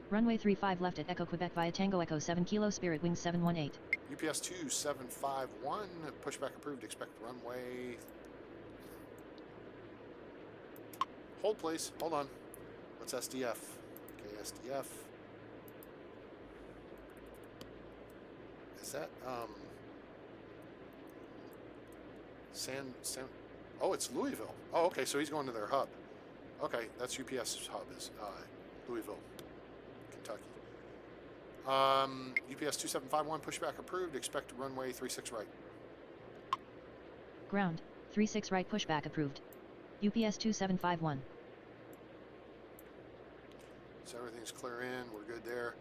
Runway 35 left at Echo Quebec via Tango Echo 7 Kilo Spirit Wing 718. UPS 2751, pushback approved, expect runway. Hold please, hold on. What's SDF? Okay, SDF. Is that, oh, it's Louisville. Oh, okay, so he's going to their hub. Okay, that's UPS's hub is Louisville, Kentucky. UPS 2751, pushback approved, expect runway 36 right. Ground, 36 right pushback approved. UPS 2751. So everything's clear in, we're good there.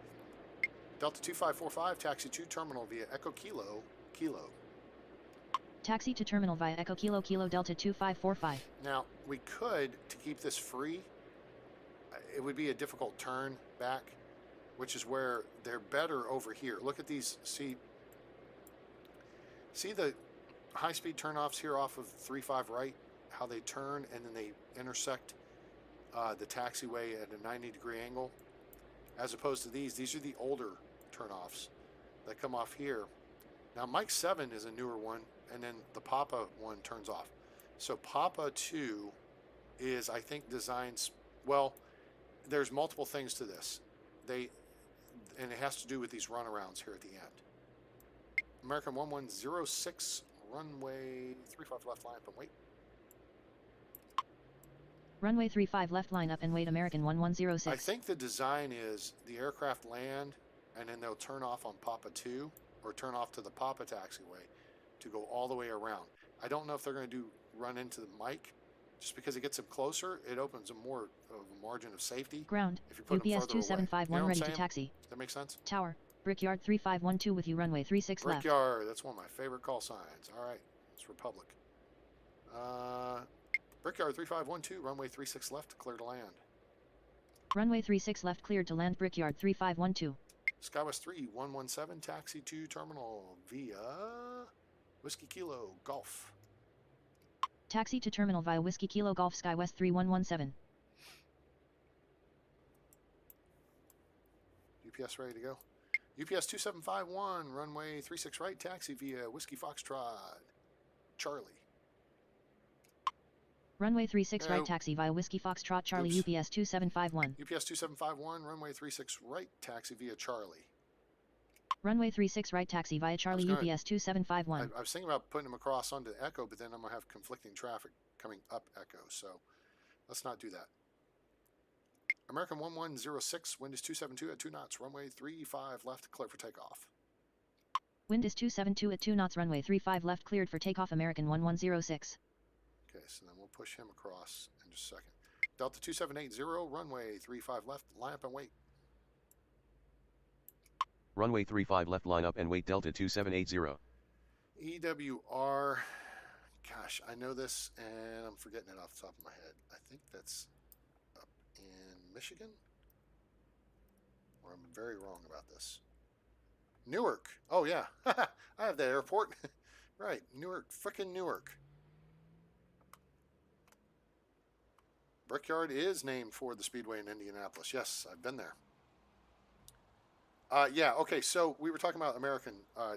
Delta 2545, taxi to terminal via Echo Kilo, Kilo. Taxi to terminal via Echo Kilo Kilo Delta 2545. Now, we could, to keep this free, it would be a difficult turn back, which is where they're better over here. Look at these, see the high-speed turnoffs here off of 35 right, how they turn and then they intersect the taxiway at a 90-degree angle, as opposed to these are the older turnoffs that come off here. Now Mike 7 is a newer one, and then the Papa one turns off. So Papa 2 is, I think, designed, well, there's multiple things to this. And it has to do with these runarounds here at the end. American 1106, runway 35 left, line up and wait. Runway 35 left, line up and wait, American 1106. I think the design is the aircraft land, and then they'll turn off on Papa 2, or turn off to the Papa taxiway to go all the way around. I don't know if they're going to run into the mic. Just because it gets them closer, it opens a more of a margin of safety. Ground, if you put UPS 2751 ready to taxi. Does that make sense? Tower, Brickyard 3512 with you, runway 36 left. Brickyard, that's one of my favorite call signs. All right, it's Republic. Brickyard 3512, runway 36 left, clear to land. Runway 36 left, cleared to land, Brickyard 3512. Skywest 3117, taxi to terminal via Whiskey Kilo Golf. Taxi to terminal via Whiskey Kilo Golf, Skywest 3117. UPS ready to go. UPS 2751, runway 36 right, taxi via Whiskey Foxtrot Charlie. Runway 36 right, taxi via Whiskey Foxtrot Charlie. Oops. UPS 2751. UPS 2751, runway 36 right, taxi via Charlie. Runway 36 right, taxi via Charlie. UPS 2751. I was thinking about putting them across onto Echo, but then I'm going to have conflicting traffic coming up Echo, so let's not do that. American 1106, wind is 272 at 2 knots, runway 35 left, clear for takeoff. Wind is 272 at 2 knots, runway 35 left, cleared for takeoff, American 1106. Okay, so then we'll push him across in just a second. Delta 2780, runway 35 left, line up and wait. Runway 35 left, line up and wait, Delta 2780. EWR, gosh, I know this and I'm forgetting it off the top of my head. I think that's up in Michigan, or I'm very wrong about this. Newark, oh yeah, I have that airport. Right, Newark, frickin' Newark. Brickyard is named for the Speedway in Indianapolis. Yes, I've been there. Yeah, okay, so we were talking about American. I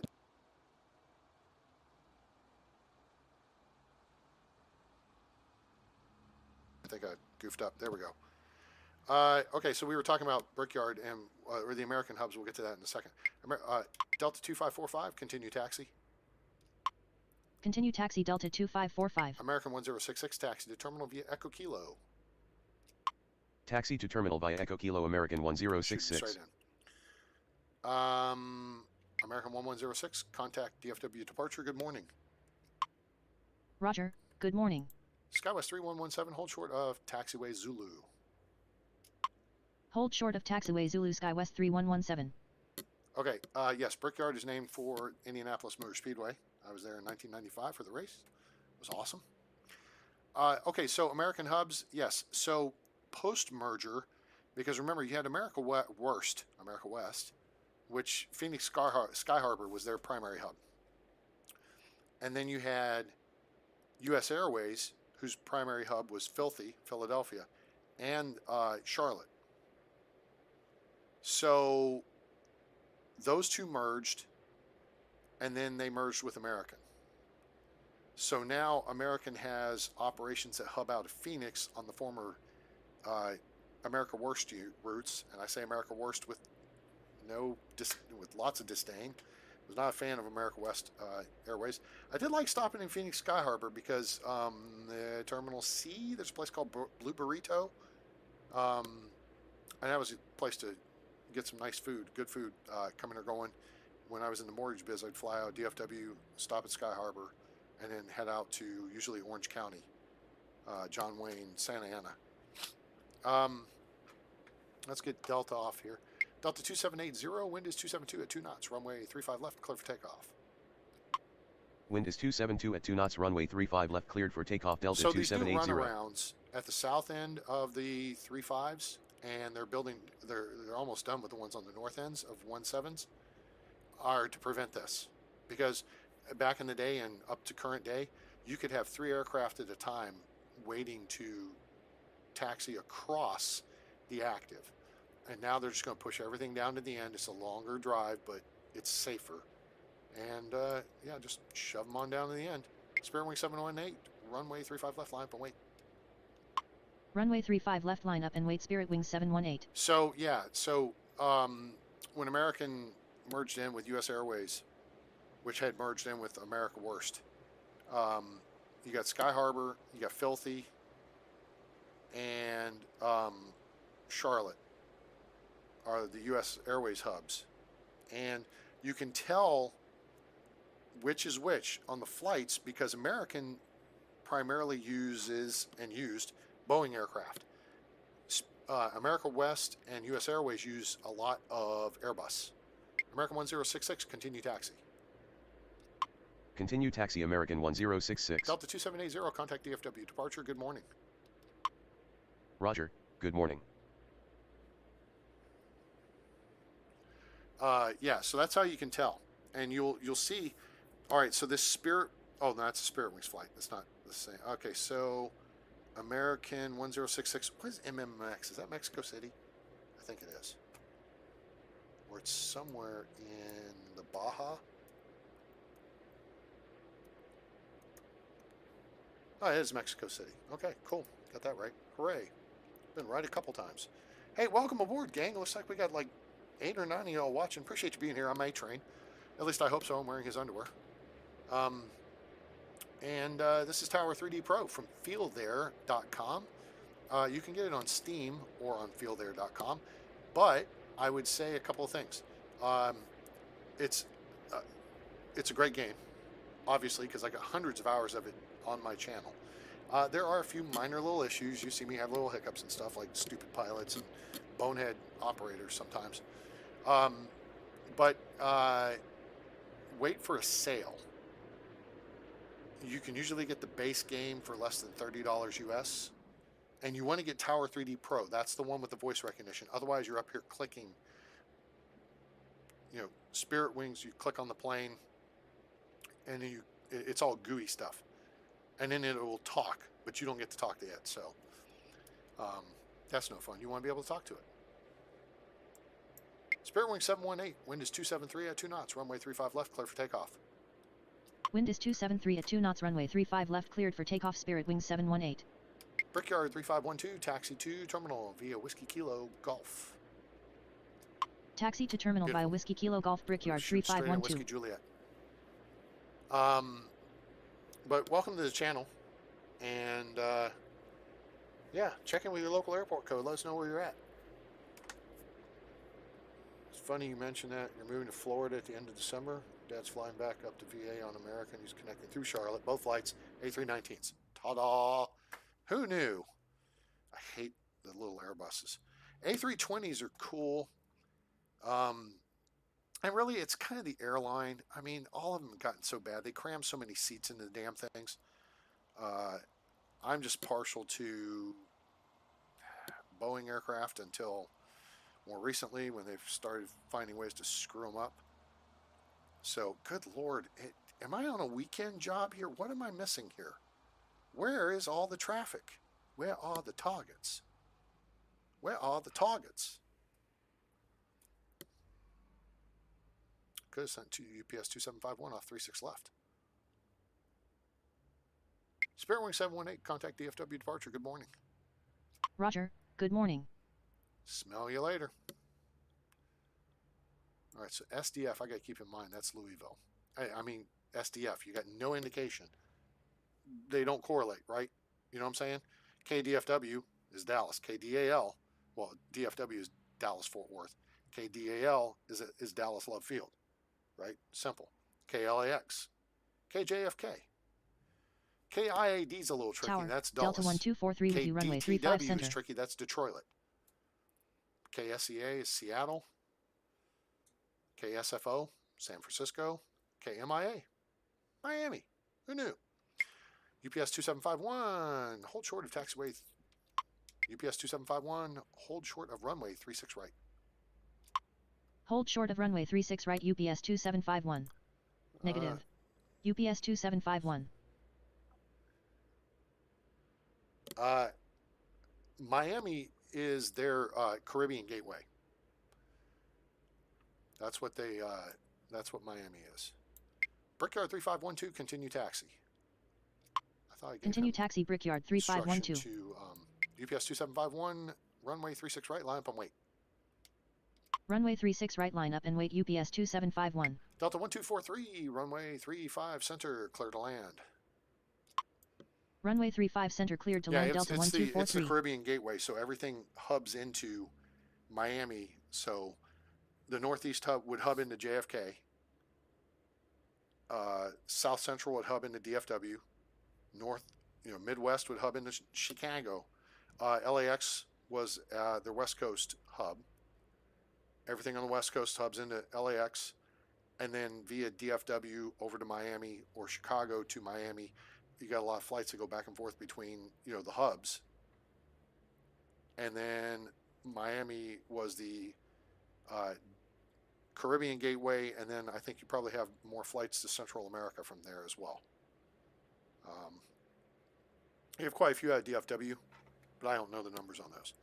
think I goofed up. There we go. Okay, so we were talking about Brickyard and or the American hubs. We'll get to that in a second. Delta 2545, continue taxi. Continue taxi, Delta 2545. American 1066, taxi to terminal via Echo Kilo. Taxi to terminal via Echo Kilo, American 1066. Straight in. American 1106, contact DFW departure. Good morning. Roger, good morning. Skywest 3117, hold short of taxiway Zulu. Hold short of taxiway Zulu, Skywest 3117. Okay, yes, Brickyard is named for Indianapolis Motor Speedway. I was there in 1995 for the race. It was awesome. Okay, so American hubs, yes. So post-merger, because remember, you had America West, which Phoenix Sky Harbor was their primary hub. And then you had U.S. Airways, whose primary hub was Philadelphia, and Charlotte. So those two merged, and then they merged with American. So now American has operations that hub out of Phoenix on the former America Worst routes, and I say America Worst with lots of disdain. I was not a fan of America West Airways. I did like stopping in Phoenix Sky Harbor because the Terminal C, there's a place called Blue Burrito, and that was a place to get some nice food, good food, coming or going. When I was in the mortgage biz, I'd fly out DFW, stop at Sky Harbor, and then head out to usually Orange County, John Wayne, Santa Ana. Let's get Delta off here. Delta 2780, wind is 272 at 2 knots, runway 35 left, clear for takeoff. Wind is 272 at 2 knots, runway 35 left, cleared for takeoff, Delta 2780. So these new runarounds at the south end of the 35s, and they're almost done with the ones on the north ends of 17s, are to prevent this. Because back in the day and up to current day, you could have 3 aircraft at a time waiting to taxi across the active. And now they're just going to push everything down to the end. It's a longer drive, but it's safer. And yeah, just shove them on down to the end. Spirit Wing 718, runway 35 left, line up and wait. Runway 35 left, line up and wait, Spirit Wing 718. So yeah, so when American merged in with U.S. Airways, which had merged in with America Worst. You got Sky Harbor, you got Filthy, and Charlotte are the U.S. Airways hubs. And you can tell which is which on the flights because American primarily uses and used Boeing aircraft. America West and U.S. Airways use a lot of Airbus. American 1066, continue taxi. Continue taxi American 1066. Delta 2780, contact DFW. Departure, good morning. Roger, good morning. Yeah, so that's how you can tell. And you'll see, all right, so this Spirit, oh, no, that's a Spirit Wings flight. That's not the same. Okay, so American 1066, what is MMX? Is that Mexico City? I think it is. Or it's somewhere in the Baja. Oh, it is Mexico City. Okay, cool. Got that right. Hooray. Been right a couple times. Hey, welcome aboard, gang. Looks like we got like 8 or 9 of y'all watching. Appreciate you being here on my train. At least I hope so. I'm wearing his underwear. This is Tower 3D Pro from feelthere.com. You can get it on Steam or on feelthere.com. But I would say a couple of things. It's a great game, obviously, because I got hundreds of hours of it on my channel. There are a few minor little issues. You see me have little hiccups and stuff like stupid pilots and bonehead operators sometimes. But wait for a sale. You can usually get the base game for less than $30 US. And you want to get Tower 3D Pro. That's the one with the voice recognition. Otherwise, you're up here clicking, you know, Spirit Wings. You click on the plane, and then it's all GUI stuff. And then it will talk, but you don't get to talk to it. So that's no fun. You want to be able to talk to it. Spirit Wing 718, wind is 273 at 2 knots, runway 35 left, clear for takeoff. Wind is 273 at 2 knots, runway 35 left, cleared for takeoff. Spirit Wing 718. Brickyard 3512, taxi to terminal via Whiskey Kilo Golf. Taxi to terminal Beautiful. via Whiskey Kilo Golf, Brickyard Shoot straight in Whiskey 3512. Juliet. But welcome to the channel, and yeah, check in with your local airport code. Let us know where you're at. It's funny you mentioned that. You're moving to Florida at the end of December. Dad's flying back up to VA on American. He's connecting through Charlotte. Both flights, A319s. Ta-da! Who knew? I hate the little Airbuses. A320s are cool. And really, it's kind of the airline. I mean, all of them have gotten so bad. They cram so many seats into the damn things. I'm just partial to Boeing aircraft until more recently when they've started finding ways to screw them up. So, good Lord. Am I on a weekend job here? What am I missing here? Where is all the traffic? Where are the targets? Where are the targets? Could have sent to UPS 2751 off 36 left. Spirit Wing 718, contact DFW departure. Good morning. Roger, good morning. Smell you later. All right, so SDF, I got to keep in mind, that's Louisville. I mean, SDF, you got no indication. They don't correlate, right? You know what I'm saying? KDFW is Dallas. KDAL, well, DFW is Dallas-Fort Worth. KDAL is Dallas Love Field. Right? Simple. KLAX. KJFK. KIAD is a little tricky. Tower, That's Dulles. Delta 1243 with you, runway 35 KDTW center. is tricky. That's Detroit. KSEA is Seattle. KSFO, San Francisco. KMIA, Miami. Who knew? UPS 2751, hold short of taxiway. UPS 2751, hold short of runway 36 right. Hold short of runway 36 right, UPS 2751. Negative. UPS 2751. Miami is their Caribbean gateway. That's what they. That's what Miami is. Brickyard 3512. Continue taxi. I thought I gave Continue taxi Brickyard 3512. To UPS 2751. Runway 36 right. Line up and wait. Runway 36 right, line up and wait, UPS 2751. Delta 1243, runway 35 center, clear to land. Runway 35 center cleared to Yeah, land Delta it's the 1243. Caribbean gateway, so everything hubs into Miami. So the Northeast hub would hub into JFK. South Central would hub into DFW. Midwest would hub into Chicago. LAX was their West Coast hub. Everything on the West Coast hubs into LAX, and then via DFW over to Miami or Chicago to Miami. You got a lot of flights that go back and forth between, the hubs. And then Miami was the Caribbean gateway, and then I think you probably have more flights to Central America from there as well. You have quite a few out of DFW, but I don't know the numbers on those.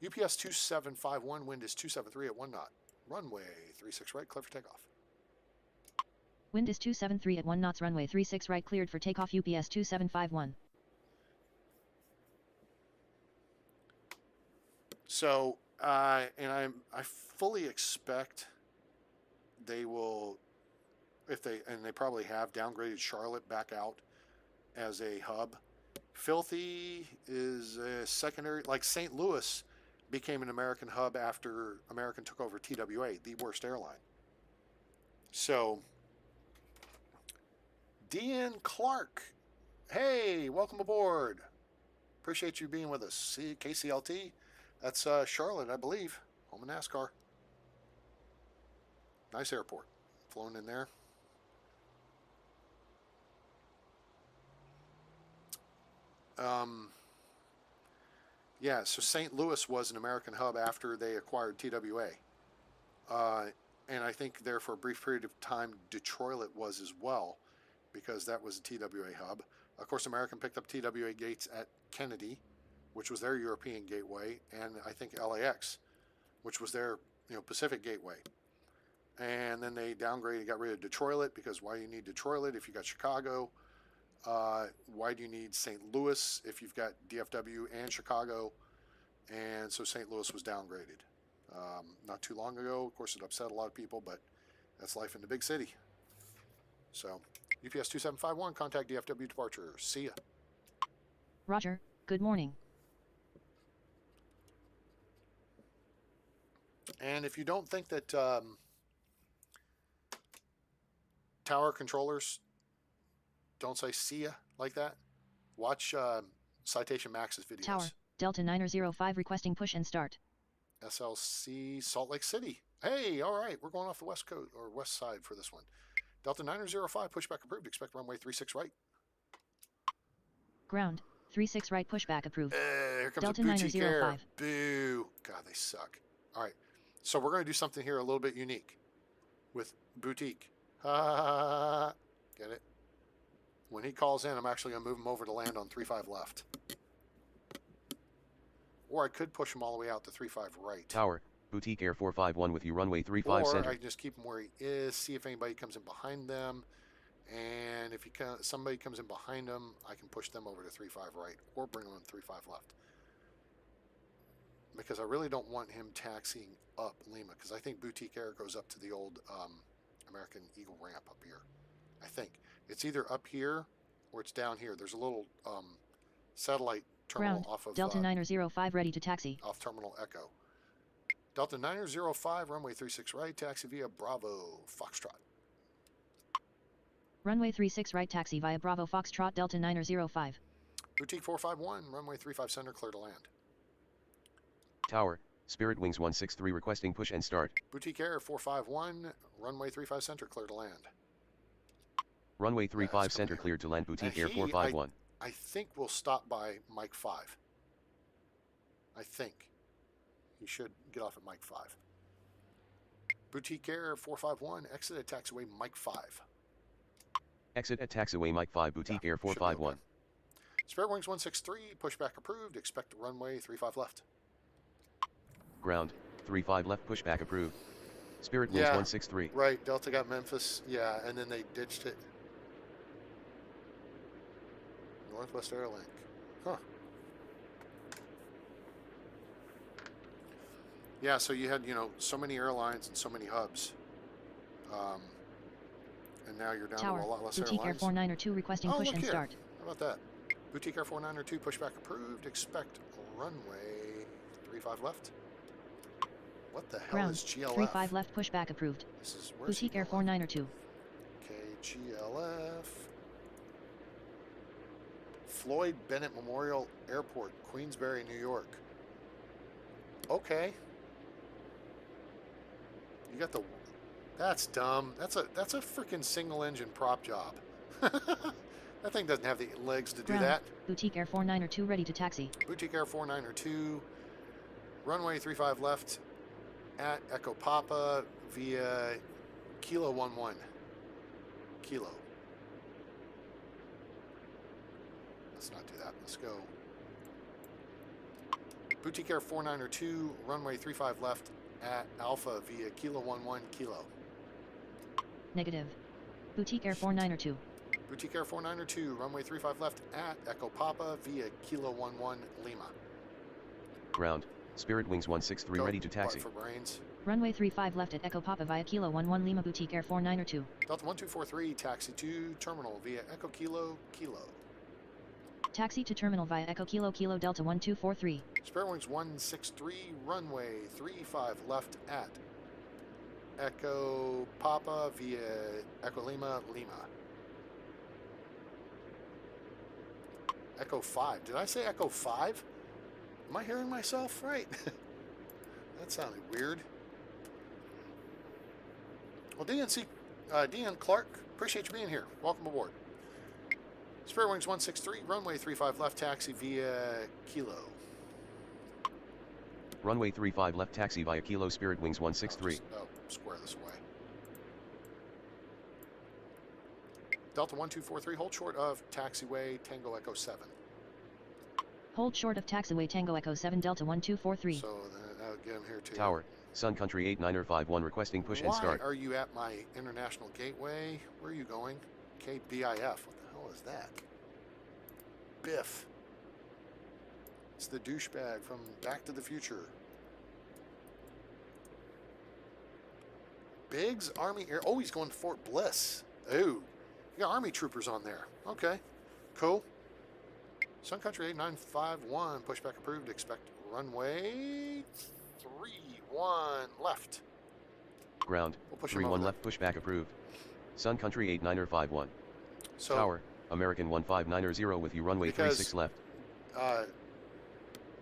UPS 2751, wind is 273 at 1 knot. Runway 36 right, clear for takeoff. Wind is 273 at 1 knots. Runway 36 right cleared for takeoff. UPS 2751. So, and I fully expect they will, they probably have downgraded Charlotte back out as a hub. Filthy is a secondary, like St. Louis became an American hub after American took over TWA, the worst airline. So, Dean Clark, hey, welcome aboard. Appreciate you being with us. See, KCLT, that's Charlotte, I believe, home of NASCAR. Nice airport, flown in there. Yeah, so St. Louis was an American hub after they acquired TWA. And I think there for a brief period of time, Detroit was as well, because that was a TWA hub. Of course, American picked up TWA gates at Kennedy, which was their European gateway, and I think LAX, which was their Pacific gateway. And then they downgraded, got rid of Detroit, because why do you need Detroit if you got Chicago? Why do you need St. Louis if you've got DFW and Chicago? And so St. Louis was downgraded. Not too long ago. Of course, it upset a lot of people, but that's life in the big city. So, UPS 2751, contact DFW departure. See ya. Roger, good morning. And if you don't think that tower controllers don't say see ya like that, watch Citation Max's videos. Tower, Delta 905 requesting push and start. SLC Salt Lake City. Hey, all right, we're going off the west coast or west side for this one. Delta 905, pushback approved. Expect runway 36 right. Ground, 36 right pushback approved. Here comes Delta a boutique air. 905. Boo. God, they suck. All right, so we're going to do something here a little bit unique with boutique. Get it? When he calls in, I'm actually going to move him over to land on 35 left. Or I could push him all the way out to 35 right. Tower, Boutique Air 451 with you, runway 35 or center. I can just keep him where he is, see if anybody comes in behind them. And if somebody comes in behind them, I can push them over to 35 right or bring them in 35 left. Because I really don't want him taxiing up Lima, because I think Boutique Air goes up to the old American Eagle ramp up here. I think. It's either up here or it's down here. There's a little satellite terminal Ground, off of Delta 905 ready to taxi. off Terminal Echo. Delta 905, runway 36 right, taxi via Bravo, Foxtrot. Runway 36 right taxi via Bravo Foxtrot Delta 905. Boutique 451, runway 35 center, clear to land. Tower, Spirit Wings 163 requesting push and start. Boutique Air 451, runway 35 center, clear to land. Runway 35 center cleared to land. Boutique Air 451. I think we'll stop by Mike 5. I think. He should get off at Mike 5. Boutique Air 451, exit at taxiway Mike 5. Exit at taxiway Mike 5, Boutique Air 451. Spirit Wings 163, pushback approved. Expect runway 35 left. Ground, 35 left, pushback approved. Spirit Wings 163. Right, Delta got Memphis, yeah, and then they ditched it. Northwest Airlink. Huh. Yeah, so you had, so many airlines and so many hubs. And now you're down Tower. to a lot less Boutique Air airlines. 492 requesting Oh, push look and here. start. How about that? Boutique Air 492 pushback approved. Expect runway 35 left. What the hell Ground. is GLF? 35 left pushback approved. This is where's Boutique he Air going? 492. Okay, GLF. Floyd Bennett Memorial Airport, Queensbury, New York. Okay. You got the. That's dumb. That's a freaking single engine prop job. That thing doesn't have the legs to do Ground. that. Boutique Air 492 ready to taxi. Boutique Air 492, runway 35 left at Echo Papa via Kilo 11. Kilo. Let's not do that. Let's go. Boutique Air 492, runway 35 left at Alpha via Kilo 11 Kilo. Negative. Boutique Air 492. Boutique Air 492, runway 35 left at Echo Papa via Kilo 11 Lima. Ground. Spirit Wings 163 Go, ready to taxi. for brains. Runway 35 left at Echo Papa via Kilo 11 Lima. Boutique Air 492. Delta 1243, taxi to terminal via Echo Kilo Kilo. Taxi to terminal via Echo Kilo Kilo Delta 1243. Spirit Wings 163, runway 35 left at Echo Papa via Echo Lima Lima. Echo 5. Did I say Echo 5? Am I hearing myself right? That sounded weird. Well, DN Clark, appreciate you being here. Welcome aboard. Spirit Wings 163, runway 35 left, taxi via Kilo. Runway 35 left taxi via Kilo Spirit Wings 163. Square this away. Delta 1243, hold short of taxiway Tango Echo 7. Hold short of taxiway Tango Echo 7 Delta 1243. So then I'll get him here too. Tower. Sun Country 8951 requesting push and start. Why are you at my international gateway? Where are you going? KBIF. What the hell is that? Biff. It's the douchebag from Back to the Future. Biggs Army Air. Oh, he's going to Fort Bliss. Oh, you got Army troopers on there. Okay, cool. Sun Country 8951, pushback approved. Expect runway 31 left. Ground. We'll push him 31 over left pushback approved. Sun Country 8951. So, Tower. American 1590 with you runway Because- 36 left.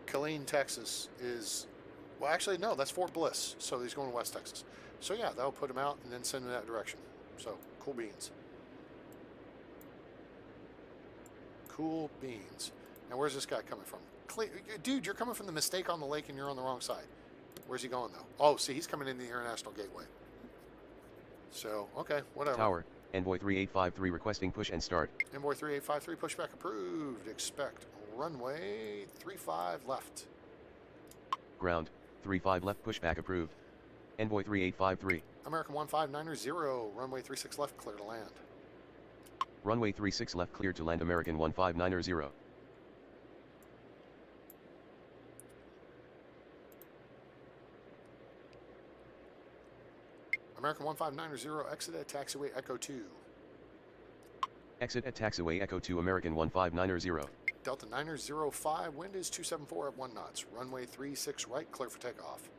Killeen, Texas is, well, actually, no, that's Fort Bliss. So he's going to West Texas. So yeah, that'll put him out and then send him that direction. So cool beans. Cool beans. Now, where's this guy coming from? Dude, you're coming from the Mistake on the Lake and you're on the wrong side. Where's he going, though? Oh, see, he's coming in the International Gateway. So, okay, whatever. Tower. Envoy 3853 requesting push and start. Envoy 3853, pushback approved. Expect runway 35 left. Ground. 35 left pushback approved. Envoy 3853. American 1590, runway 36 left, clear to land. Runway 36 left cleared to land American 1590. American 1590, exit at taxiway Echo 2. Exit at taxiway Echo 2 American 1590. Delta 905, wind is 274 at 1 knots. Runway 36 right, clear for takeoff.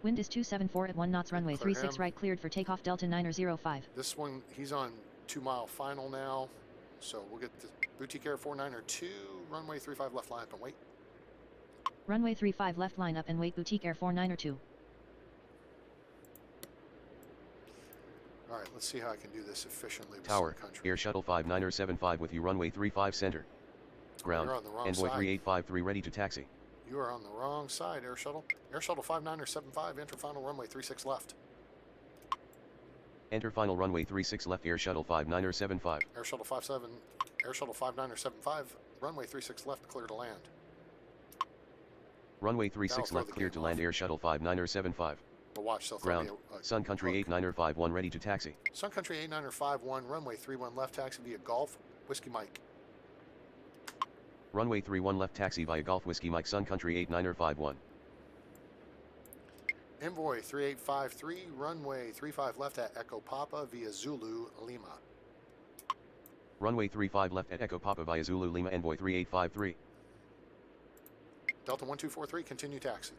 Wind is 274 at 1 knots. Runway Clear 36 him. right cleared for takeoff. Delta 905. This one, he's on 2 mile final now. So we'll get the Boutique Air 492, runway 35 left, line up and wait. Runway 35 left, line up and wait. Boutique Air 492. All right, let's see how I can do this efficiently with Tower. Sun Country. Air Shuttle 5975 with you runway 35 center. Ground. You're on the wrong Envoy side. 3853 ready to taxi. You are on the wrong side, Air Shuttle. Air Shuttle 5975, enter final runway 36 left. Enter final runway 36 left Air Shuttle 5975. Air Shuttle 5975, runway 36 left, clear to land. Runway 36 throw left the clear game to land off. Air Shuttle 5975. But watch, they'll throw Ground. me a Sun Country hook. 8951 ready to taxi. Sun Country 8951, runway 31 left, taxi via Golf, Whiskey Mike. Runway 31 left taxi via Golf Whiskey Mike Sun Country 8951. Envoy 3853, runway 35 left at Echo Papa via Zulu, Lima. Runway 35 left at Echo Papa via Zulu Lima Envoy 3853. Delta 1243, continue taxi.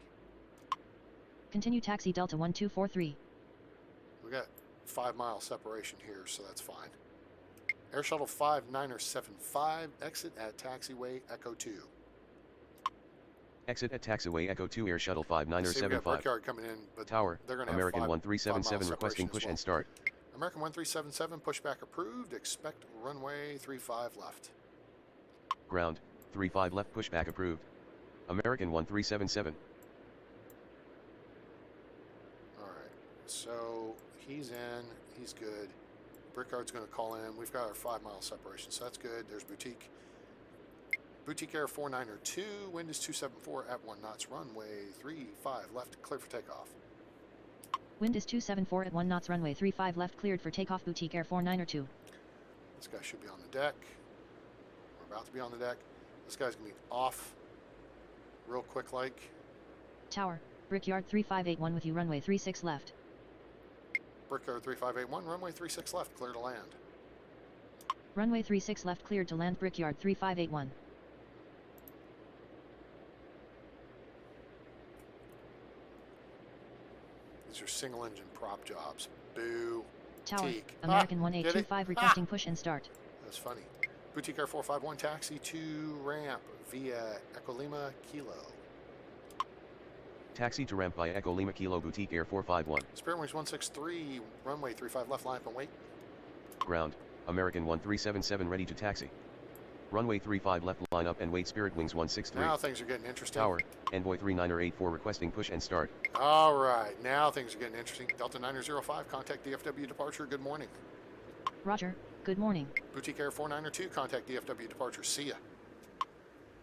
Continue taxi Delta 1243. We got 5 mile separation here, so that's fine. Air Shuttle 5975, exit at taxiway Echo 2. Exit at taxiway Echo 2 Air Shuttle See, we got 5975. Brickyard coming in, but Tower, they're going to American have 5 1377 mile requesting separation push as well. and start. American 1377, pushback approved. Expect runway 35 left. Ground, 35 left pushback approved. American 1377. All right, so he's in, he's good. Brickyard's going to call in. We've got our 5 mile separation, so that's good. There's Boutique. Boutique Air 4902, wind is 274 at 1 knots, runway 35 left, clear for takeoff. Wind is 274 at 1 knots, runway 35 left, cleared for takeoff. Boutique Air 4902. This guy should be on the deck. We're about to be on the deck. This guy's going to be off real quick like. Tower, Brickyard 3581 with you, runway 36 left. Brickyard 3581, runway 36 left, clear to land. Runway 36 left, cleared to land. Brickyard 3581. These are single engine prop jobs. Boo. Tower, Teak. American Get it? 1825 requesting push and start. That's funny. Boutique Air 451, taxi to ramp via Echo Lima, Kilo. Taxi to ramp via Echo Lima Kilo Boutique Air 451. Spirit Wings 163, runway 35 left, line up and wait. Ground, American 1377 ready to taxi. Runway 35 left, line up and wait. Spirit Wings 163. Now things are getting interesting. Tower, Envoy 3984 requesting push and start. All right, now things are getting interesting. Delta 905, contact DFW departure, good morning. Roger, good morning. Boutique Air 4902, contact DFW departure, see ya.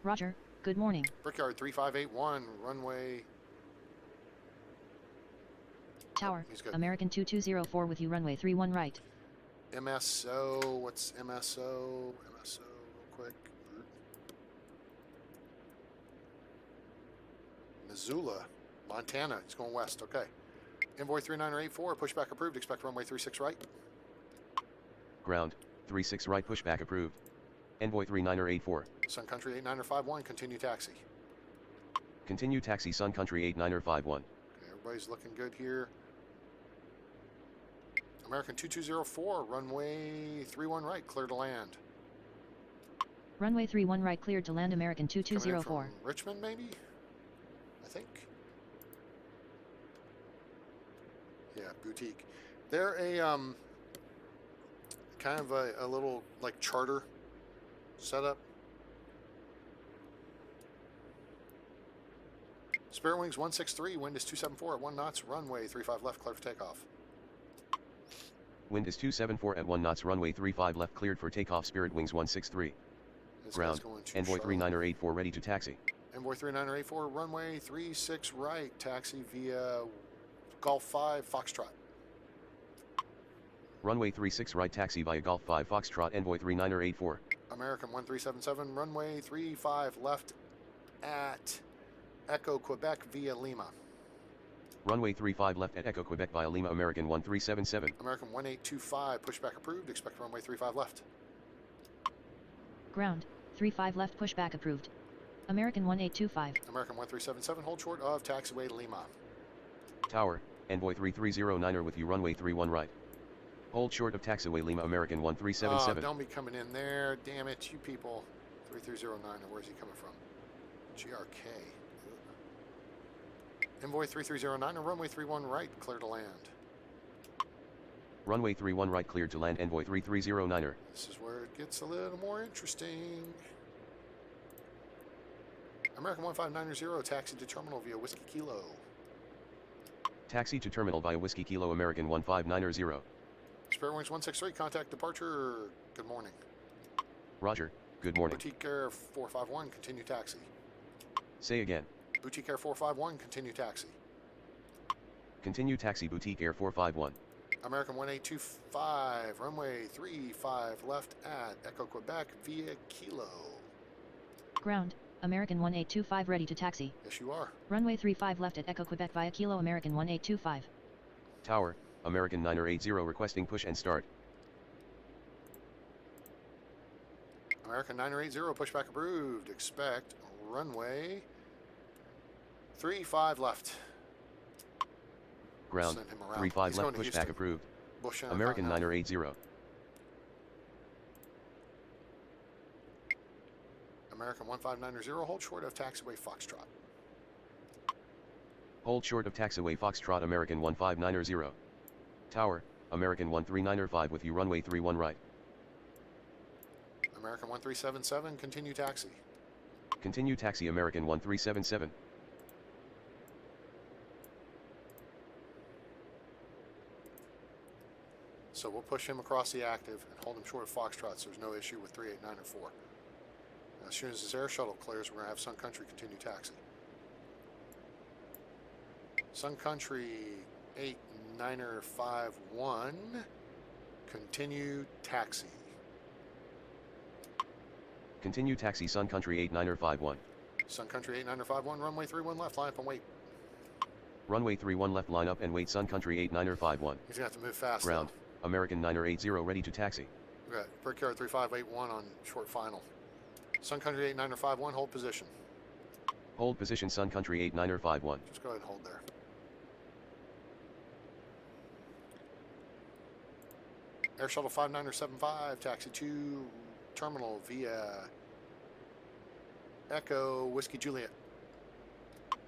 Roger, good morning. Brickyard 3581, runway. Tower, He's good. American 2204 with you, runway 31 right. MSO, what's MSO? MSO, real quick. Missoula, Montana, it's going west, okay. Envoy 3984, pushback approved, expect runway 36 right. Ground, 36 right pushback approved. Envoy 3984. Sun Country 8951, continue taxi. Continue taxi Sun Country 8951. Okay, everybody's looking good here. American 2204, runway 31 right, clear to land. Runway 31 right, cleared to land. American Coming in 2204. from Richmond, maybe? I think. Yeah, Boutique. They're a kind of a little like charter setup. Spirit Wings 163, wind is 274 at 1 knots, runway 35 left, clear for takeoff. Wind is 274 at 1 knots, runway 35 left, cleared for takeoff. Spirit Wings 163. This Ground, guy's going to Envoy Charlotte. 3984 ready to taxi. Envoy 3984, runway 36 right, taxi via Golf 5 Foxtrot. Runway 36 right, taxi via Golf 5 Foxtrot. Envoy 3984. American 1377, runway 35 left at Echo Quebec via Lima. Runway 35 left at Echo Quebec via Lima. American 1377. American 1825, pushback approved, expect runway 35 left. Ground, 35 left, pushback approved. American 1825. American 1377, hold short of taxiway Lima. Tower, Envoy 3309er with you, runway 31 right. Hold short of taxiway Lima. American 1377. Don't be coming in there, damn it, you people. 3309, where's he coming from? GRK. Envoy 3309, runway 31 right, clear to land. Runway 31 right, cleared to land. Envoy 3309er. This is where it gets a little more interesting. American 1590, taxi to terminal via Whiskey Kilo. Taxi to terminal via Whiskey Kilo. American 1590. Spirit Wings 163, contact departure. Good morning. Roger, good morning. Boutique Air 451, continue taxi. Say again. Boutique Air 451, continue taxi. Continue taxi Boutique Air 451. American 1825, runway 35 left at Echo Quebec via Kilo. Ground, American 1825 ready to taxi. Yes, you are. Runway 35 left at Echo Quebec via Kilo American 1825. Tower, American 980 requesting push and start. American 980, pushback approved. Expect runway 35 left. Ground, Send him around. 35 He's left going to pushback Houston. approved. Bush American Intercontinental. 980. American 1590, hold short of taxiway Foxtrot. Hold short of taxiway Foxtrot American 1590. Tower, American 13905 with you runway 31 right. American 1377, continue taxi. Continue taxi American 1377. So we'll push him across the active and hold him short of Foxtrot so there's no issue with 389 or 4. As soon as this air shuttle clears, we're going to have Sun Country continue taxi. Sun Country 8951, continue taxi. Continue taxi Sun Country 8951. Sun Country 8951, runway 31 left, line up and wait. Runway 31 left line up and wait Sun Country 8951. He's going to have to move fast. Ground, American 980 ready to taxi. We got Brickyard 3581 on short final. Sun Country 8951, hold position. Hold position Sun Country 8951. Just go ahead and hold there. Air Shuttle 5975, taxi to terminal via Echo Whiskey Juliet.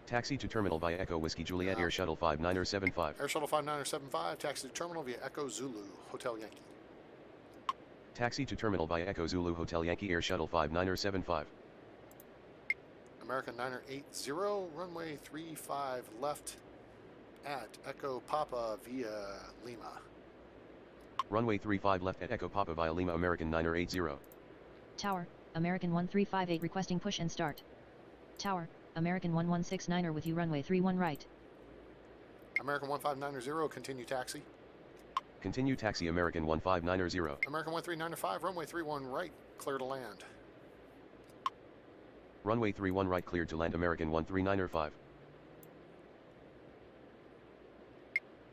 Taxi to terminal via Echo Whiskey Juliet Air Shuttle 5975. Air Shuttle 5975, taxi to terminal via Echo Zulu Hotel Yankee. Taxi to terminal via Echo Zulu Hotel Yankee Air Shuttle 5975. American 980, runway 35 left at Echo Papa via Lima. Runway 35 left at Echo Papa via Lima American 980. Tower, American 1358 requesting push and start. Tower, American 1169 with you runway 31 right. American 1590, continue taxi. Continue taxi American 1590. American 1395, runway 31 right, clear to land. Runway 31 right cleared to land American 1395.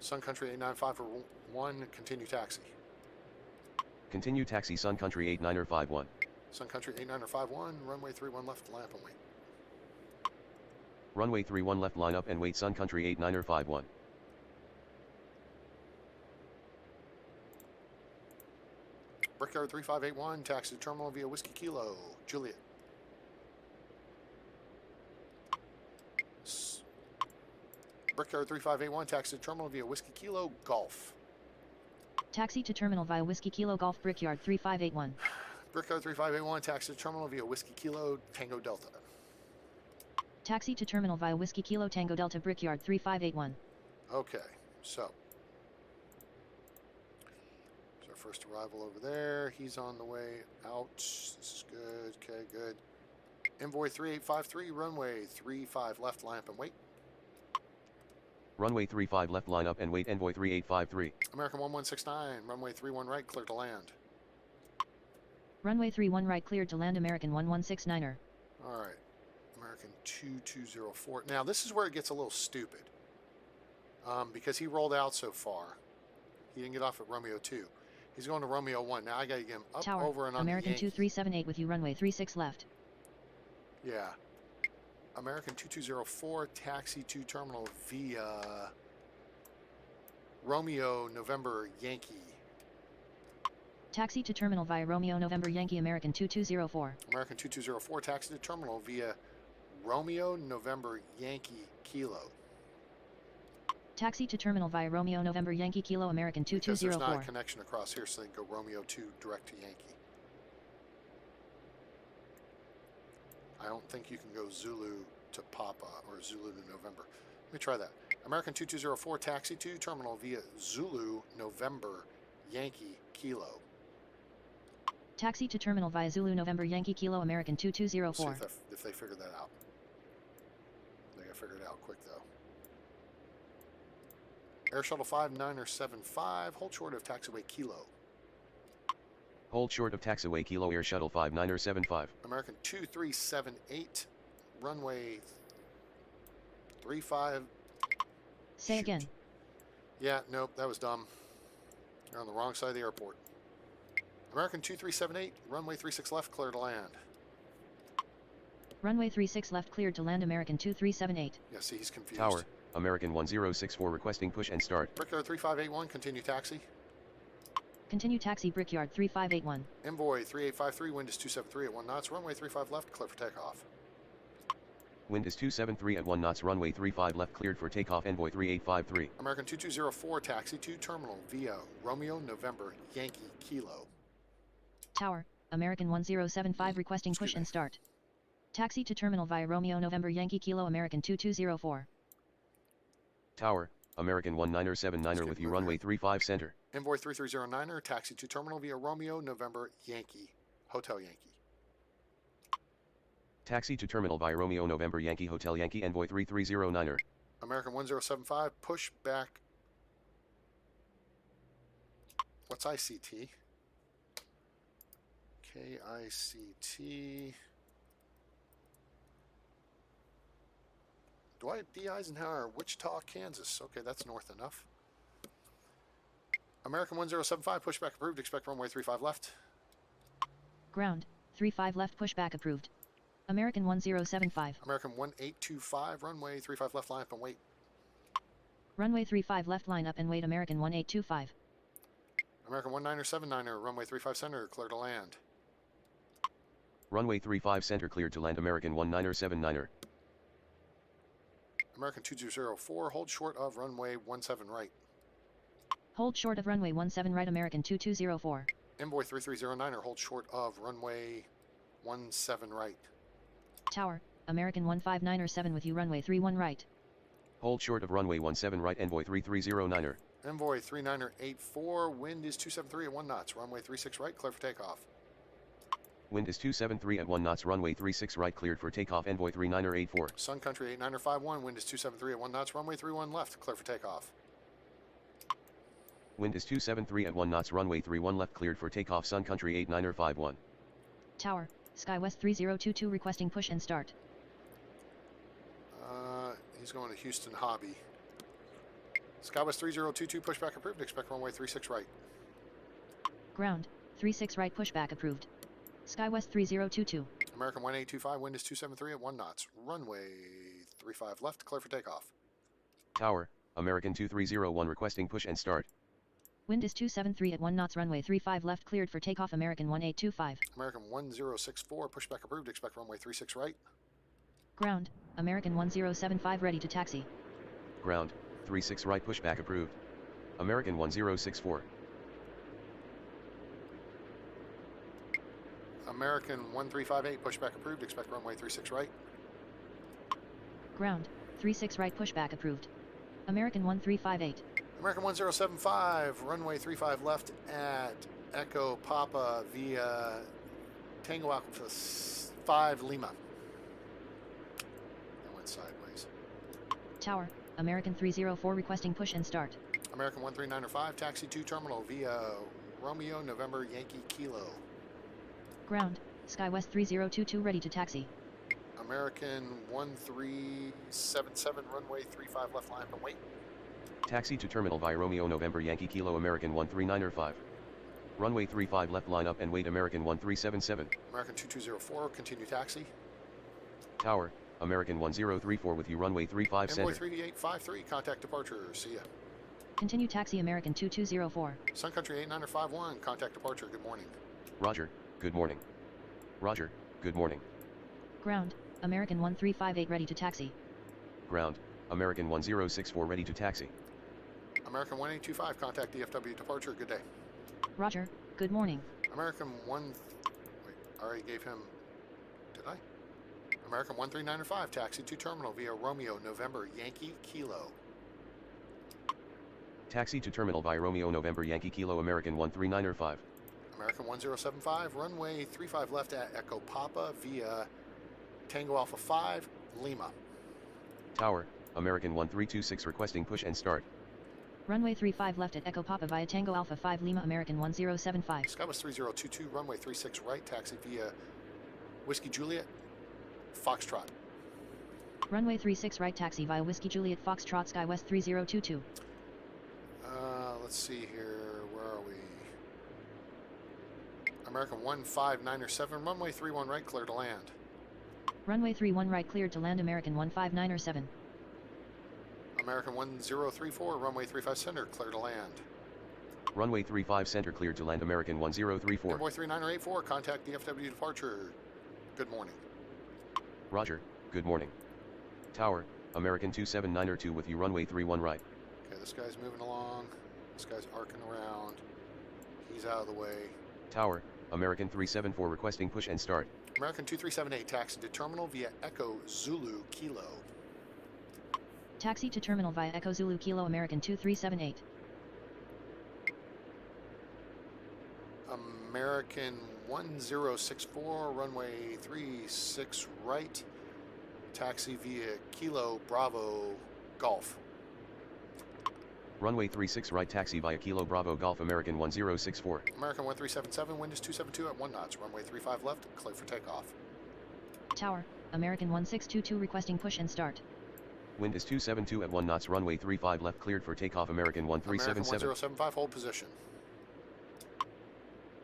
Sun Country 8951, continue taxi. Continue taxi Sun Country 8951. Sun Country 8951, runway 31 left, line up and wait. Runway 31 left line up and wait Sun Country 8951. Brickyard 3581, taxi to terminal via Whiskey Kilo, Juliet. Brickyard 3581, taxi to terminal via Whiskey Kilo, Golf. Taxi to terminal via Whiskey Kilo Golf Brickyard 3581. Brickyard 3581, taxi to terminal via Whiskey Kilo, Tango Delta. Taxi to terminal via Whiskey Kilo Tango Delta Brickyard 3581. Okay, so. It's our first arrival over there. He's on the way out. This is good. Okay, good. Envoy 3853, runway 35 left, line up and wait. Runway 35 left line up and wait Envoy 3853. American 1169, runway 31 right, clear to land. Runway 31 right cleared to land American 1169er. All right, American 2204. Now this is where it gets a little stupid, because he rolled out so far. He didn't get off at Romeo 2. He's going to Romeo 1. Now I got to get him up, Tower, over, and on American the Yankee. 2378 with you runway 36 left. Yeah. American 2204, taxi to terminal via Romeo November Yankee. Taxi to terminal via Romeo November Yankee American 2204. American 2204, taxi to terminal via Romeo November Yankee Kilo. Taxi to terminal via Romeo November Yankee Kilo American Because there's not 2204. a connection across here, so they can go Romeo 2 direct to Yankee. I don't think you can go Zulu to Papa or Zulu to November. Let me try that. American 2204, taxi to terminal via Zulu November Yankee Kilo. Taxi to terminal via Zulu November Yankee Kilo American See 2204. if they figure that out. They got to figure it out quick though. Air Shuttle 5975, hold short of taxiway Kilo. Hold short of taxiway Kilo Air Shuttle 5975. American 2378, runway 35. Say Shoot. again. Yeah, nope, that was dumb. You're on the wrong side of the airport. American 2378, runway 36 left, clear to land. Runway 36 left cleared to land. American 2378. Yeah, see, he's confused. Tower, American 1064 requesting push and start. Brickyard 3581, continue taxi. Continue taxi Brickyard 3581. Envoy 3853, wind is 273 at 1 knots, runway 35 left, clear for takeoff. Wind is 273 at 1 knots, runway 35 left cleared for takeoff, Envoy 3853. American 2204, taxi to terminal via Romeo November Yankee Kilo. Tower, American 1075 requesting push and start. Taxi to terminal via Romeo November Yankee Kilo American 2204. Tower, American 1979er with you runway 35 center. Envoy 3309er, taxi to terminal via Romeo November Yankee, Hotel Yankee. Taxi to terminal via Romeo November Yankee Hotel Yankee, Envoy 3309er. American 1075, push back. What's ICT? KICT. Dwight D. Eisenhower, Wichita, Kansas. Okay, that's north enough. American 1075, pushback approved. Expect runway 35 left. Ground, 35 left pushback approved. American 1075. American 1825, runway 35 left, line up and wait. Runway 35 left line up and wait. American 1825. American 1979er, runway 35 center, clear to land. Runway 35 center cleared to land, American 1979er. American 2204, hold short of runway 17 right. Hold short of runway 17 right. American 2204. Envoy 3309er, hold short of runway 17 right. Tower, American 159er 7 with you runway 31 right. Hold short of runway 17 right, Envoy 3309er. Envoy 3984, wind is 273 at 1 knots, runway 36 right, clear for takeoff. Wind is 273 at 1 knots, runway 36 right cleared for takeoff, Envoy 3984. Sun Country 8951, wind is 273 at 1 knots, runway 31 left, clear for takeoff. Wind is 273 at 1 knots, runway 31 left cleared for takeoff, Sun Country 8951. Tower, SkyWest 3022 requesting push and start. He's going to Houston Hobby. SkyWest 3022, pushback approved, expect runway 36 right. Ground, 36 right pushback approved. SkyWest 3022. American 1825, wind is 273 at 1 knots, runway 35 left, clear for takeoff. Tower, American 2301 requesting push and start. Wind is 273 at 1 knots, runway 35 left cleared for takeoff. American 1825. American 1064, pushback approved, expect runway 36 right. Ground, American 1075 ready to taxi. Ground, 36 right pushback approved. American 1064. American 1358, pushback approved, expect runway 36 right. Ground, 36 right pushback approved. American 1358. American 1075, runway 35 left at Echo Papa via Tango Alpha 5 Lima. That went sideways. Tower, American 304 requesting push and start. American 13905, taxi to terminal via Romeo November Yankee Kilo. Ground, SkyWest 3022 ready to taxi. American 1377, runway 35 left, line up and wait. Taxi to terminal via Romeo November Yankee Kilo, American 13905. Runway 35 left, line up and wait, American 1377. American 2204, continue taxi. Tower, American 1034 with you runway 35 center. Envoy 3853, contact departure, see ya. Continue taxi American 2204. Sun Country 8951, contact departure, good morning. Roger, good morning. Roger, good morning. Ground, American 1358 ready to taxi. Ground, American 1064 ready to taxi. American 1825, contact DFW departure, good day. Roger, good morning. American 1, wait, I already gave him, did I? American 13905, taxi to terminal via Romeo November Yankee Kilo. Taxi to terminal via Romeo November Yankee Kilo, American 13905. American 1075, runway 35 left at Echo Papa via Tango Alpha 5 Lima. Tower, American 1326 requesting push and start. Runway 35 left at Echo Papa via Tango Alpha 5 Lima American 1075. Skywest 3022, runway 36 right, taxi via Whiskey Juliet, Foxtrot. Runway 36 right taxi via Whiskey Juliet Foxtrot Skywest 3022. Let's see here, where are we? American 159er7, runway 31 right, clear to land. Runway 31 right cleared to land American 159er7. American 1034, runway 35 center, clear to land. Runway 35 center cleared to land American 1034. Runway 3984, contact DFW departure. Good morning. Roger, good morning. Tower, American 279er2 with you runway 31 right. Okay, this guy's moving along. This guy's arcing around. He's out of the way. Tower, American 374 requesting push and start. American 2378, taxi to terminal via Echo Zulu Kilo. Taxi to terminal via Echo Zulu Kilo American 2378. American 1064, runway 36 right, taxi via Kilo Bravo Golf. Runway 36 right taxi via Kilo Bravo Golf American 1064. American 1377, wind is 272 at 1 knots, runway 35 left, clear for takeoff. Tower, American 1622 requesting push and start. Wind is 272 at 1 knots, runway 35 left cleared for takeoff American 1377. American 1075, hold position.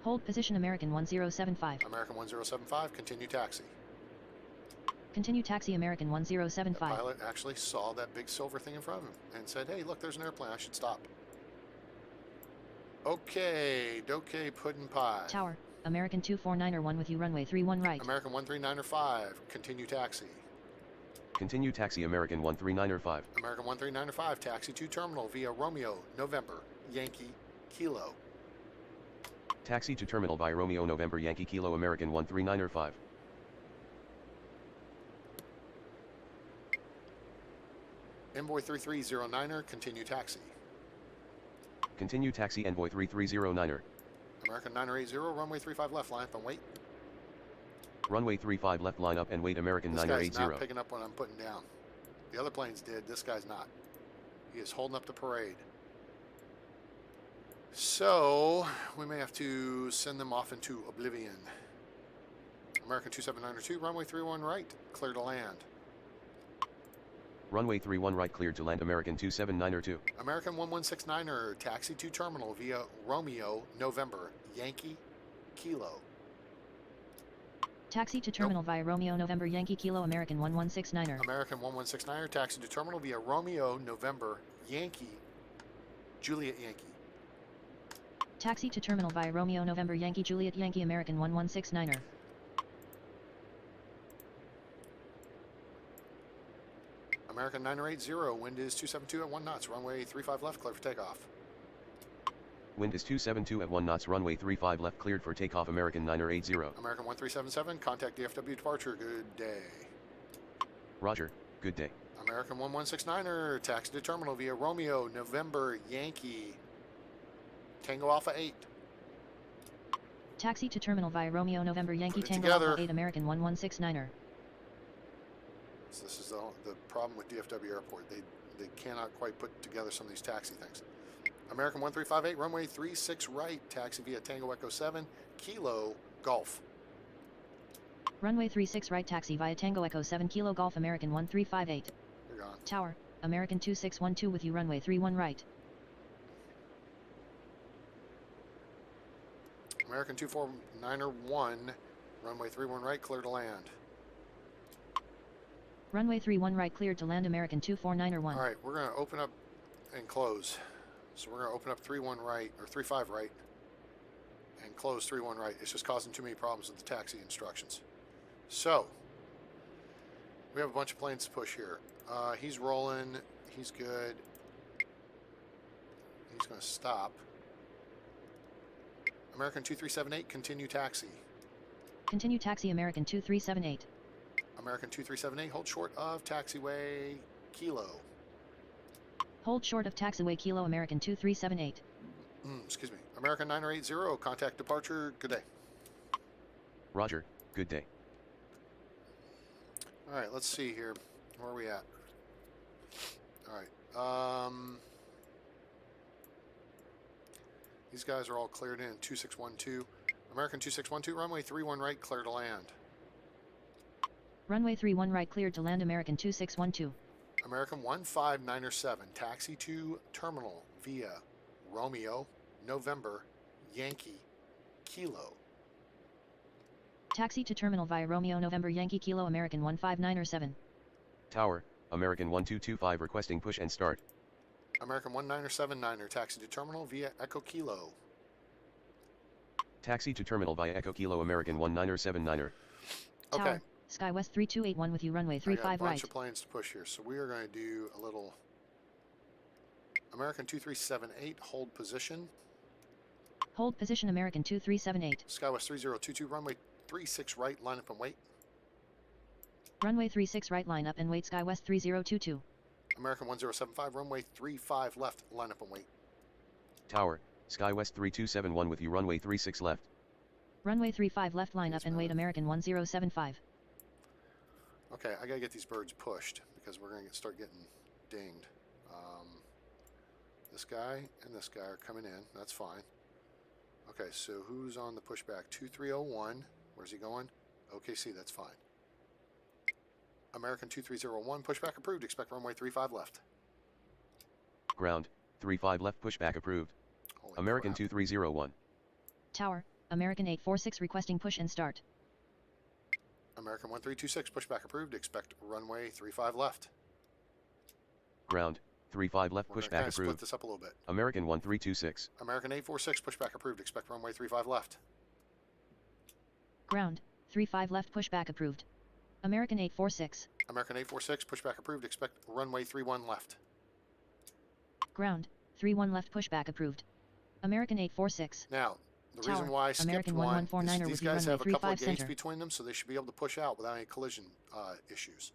Hold position American 1075. American 1075, continue taxi. Continue taxi American The 1075. pilot actually saw that big silver thing in front of him and said, hey, look, there's an airplane, I should stop. Okay, Dokey Puddin' Pie. Tower, American 249er1 with you runway 31 right. American 139er5, continue taxi. Continue taxi American 139er5. American 139er5, taxi to terminal via Romeo, November, Yankee, Kilo. Taxi to terminal via Romeo November Yankee Kilo American 139er5. Envoy 3309er, continue taxi. Continue taxi Envoy 3309er. American 980, runway 35 left, line up and wait. Runway 35 left line up and wait American This guy's 980. not picking up what I'm putting down. The other planes did, this guy's not. He is holding up the parade. So, we may have to send them off into oblivion. American 279er2, runway 31 right, clear to land. Runway 31 right cleared to land American 279er2. American 1169er, taxi to terminal via Romeo, November, Yankee, Kilo. Taxi to terminal via Romeo November Yankee Kilo American 1169er. American 1169er, taxi to terminal via Romeo, November, Yankee, Juliet Yankee. Taxi to terminal via Romeo November Yankee Juliet Yankee American 1169er. American 980, wind is 272 at 1 knots, runway 35 left, clear for takeoff. Wind is 272 at 1 knots, runway 35 left cleared for takeoff American 980. American 1377, contact DFW departure, good day. Roger, good day. American 1169er, taxi to terminal via Romeo, November, Yankee, Tango Alpha 8. Taxi to terminal via Romeo November Yankee Put it Tango together. Alpha 8 American 1169er. So this is the problem with DFW Airport. They cannot quite put together some of these taxi things. American 1358, runway 36 right, taxi via Tango Echo 7, Kilo, Golf. Runway 36 right taxi via Tango Echo 7 Kilo Golf American 1358. You're gone. Tower, American 2612 with you runway 31 right. American 249er 1, runway 31 right, clear to land. Runway 31 right cleared to land American 249er 1. All right, we're going to open up and close. So we're going to open up 31 right, or 35 right, and close 31 right. It's just causing too many problems with the taxi instructions. So, we have a bunch of planes to push here. He's rolling. He's good. He's going to stop. American 2378, continue taxi. Continue taxi American 2378. American 2378, hold short of taxiway Kilo. Hold short of taxiway Kilo American 2378. Excuse me. American 980, contact departure, good day. Roger, good day. All right, let's see here. Where are we at? All right. These guys are all cleared in. 2612. American 2612, runway 31 right, clear to land. Runway 31 right cleared to land. American 2612. American 15907, taxi to terminal via Romeo, November, Yankee, Kilo. Taxi to terminal via Romeo November Yankee Kilo American 15907. Tower, American 1225 requesting push and start. American 19079er, taxi to terminal via Echo Kilo. Taxi to terminal via Echo Kilo American 1979er. Okay. Tower, Sky West 3281 with you runway I got a 35 bunch right. of planes to push here, so we are going to do a little American 2378, hold position. Hold position American 2378. Skywest 3022, runway 36 right, line up and wait. Runway 36 right line up and wait. Sky West 3022. American 1075, runway 35 left, line up and wait. Tower, Skywest 3271 with you runway 36 left. Runway 35 left line up and wait. American 1075. Okay, I gotta get these birds pushed because we're gonna start getting dinged. This guy and this guy are coming in. That's fine. Okay, so who's on the pushback? 2301. Where's he going? OKC, that's fine. American 2301, pushback approved. Expect runway 35 left. Ground, 35 left pushback approved. Holy American crap. 2301. Tower, American 846 requesting push and start. American 1326, pushback approved. Expect runway 35 left. Ground, 35 left We're gonna pushback kind of split approved. this up a little bit. American 1326. American 846, pushback approved. Expect runway 35 left. Ground, 35 left pushback approved. American 846. American 846, pushback approved. Expect runway 31 left. Ground, 31 left pushback approved. American 846. Now, the Tower, reason why I skipped American one 1149er is these with you guys runway have a couple of 35 gates center. between them, so they should be able to push out without any collision issues.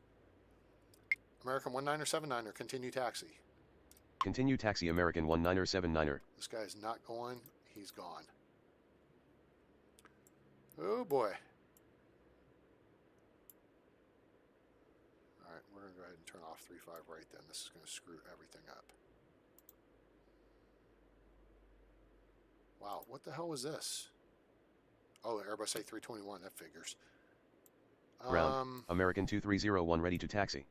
American 19079er, continue taxi. Continue taxi American 1979er. This guy is not going. He's gone. Oh boy. All right, we're going to go ahead and turn off 35 right then. This is going to screw everything up. Wow, what the hell was this? Oh, Airbus A321, that figures. Ground, American 2301 ready to taxi.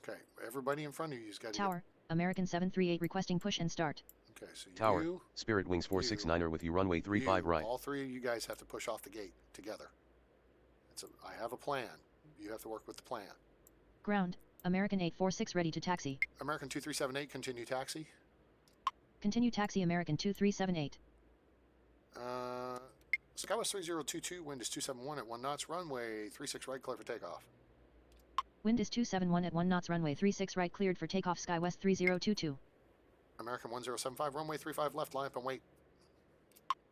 Okay, everybody in front of you's got to Tower, American 738 requesting push and start. Okay, so Tower, you, Spirit Wings 469er with you runway 35 right. all three of you guys have to push off the gate together. I have a plan. You have to work with the plan. Ground, American 846 ready to taxi. American 2378, continue taxi. Continue taxi American 2378. Skywest 3022, wind is 271 at 1 knots, runway 36 right, clear for takeoff. Wind is 271 at 1 knots runway 36 right cleared for takeoff Skywest 3022. American 1075, runway 35 left, line up and wait.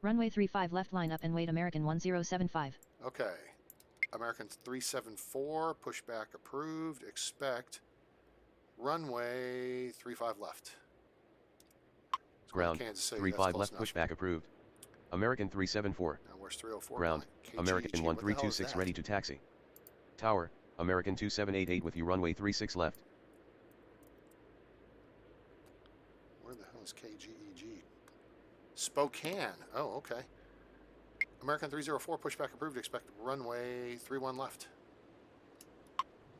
Runway 35 left line up and wait American 1075. Okay. American 374, pushback approved, expect runway 35 left. Ground, Kansas City, 35 that's left close enough. pushback approved. American 374. Now where's 304? Ground, KGG, American what the hell is 1326 that? ready to taxi. Tower, American 2788 with you runway 36 left. Where the hell is KGEG? Spokane. Oh, okay. American 304, pushback approved. Expect runway 31 left.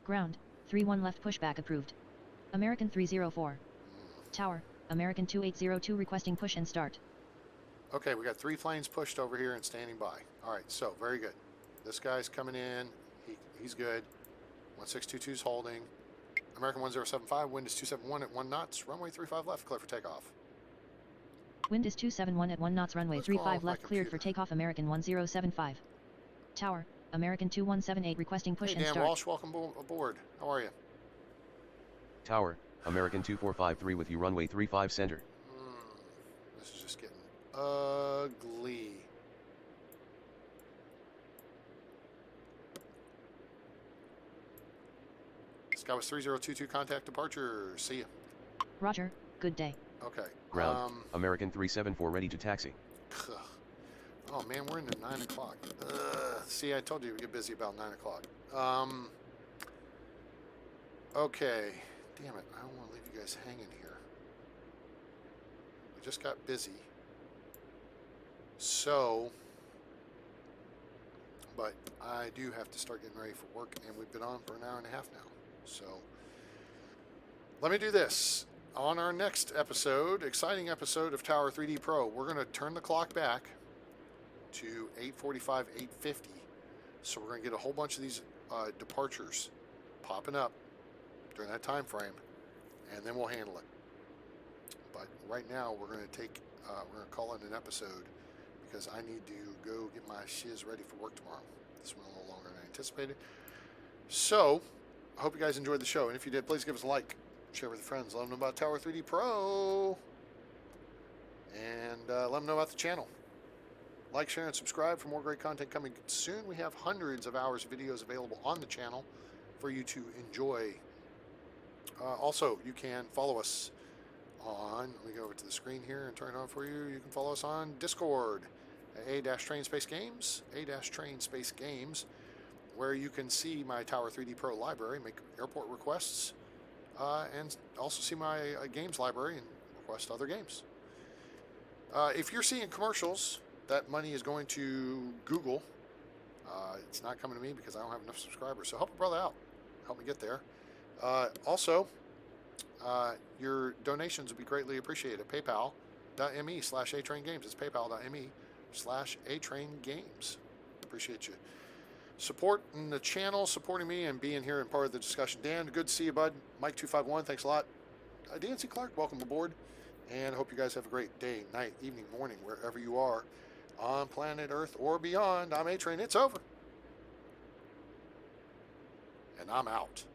Ground, 31 left pushback approved. American 304. Tower, American 2802 requesting push and start. Okay, we got 3 planes pushed over here and standing by. All right, so very good. This guy's coming in. He's good. 1622's holding. American 1075, wind is 271 at 1 knots. Runway 35 left, clear for takeoff. Wind is 271 at 1 knots runway What's going on 35 with my left cleared for computer? takeoff American 1075. Tower, American 2178 requesting push Hey, and Dan start. Walsh, welcome aboard. How are you? Tower, American 2453 with you runway 35 center. This is just getting ugly. Skywest 3022, contact departure. See ya. Roger, good day. Okay. Ground, American 374 ready to taxi. Oh man, we're into 9 o'clock. See, I told you we get busy about 9 o'clock. Okay. Damn it, I don't want to leave you guys hanging here. We just got busy. So, but I do have to start getting ready for work, and we've been on for an hour and a half now. So, let me do this. On our next episode, exciting episode of Tower 3D Pro, we're going to turn the clock back to 8:45, 8:50. So we're going to get a whole bunch of these departures popping up during that time frame, and then we'll handle it. But right now, we're going to call it an episode because I need to go get my shiz ready for work tomorrow. This went a little longer than I anticipated. So, I hope you guys enjoyed the show, and if you did, please give us a like. Share with your friends. Let them know about Tower 3D Pro. And let them know about the channel. Like, share, and subscribe for more great content coming soon. We have hundreds of hours of videos available on the channel for you to enjoy. Also, you can follow us on, let me go over to the screen here and turn it on for you. You can follow us on Discord at A-Train Space Games, A-Train Space Games, where you can see my Tower 3D Pro library, make airport requests, and also see my games library and request other games. If you're seeing commercials, that money is going to Google. It's not coming to me because I don't have enough subscribers. So help a brother out. Help me get there. Also, your donations would be greatly appreciated at paypal.me/atraingames. It's paypal.me/atraingames. Appreciate you supporting the channel, supporting me, and being here and part of the discussion. Dan, good to see you, bud. Mike251, thanks a lot. DNC Clark, welcome aboard. And I hope you guys have a great day, night, evening, morning, wherever you are on planet Earth or beyond. I'm A-Train. It's over. And I'm out.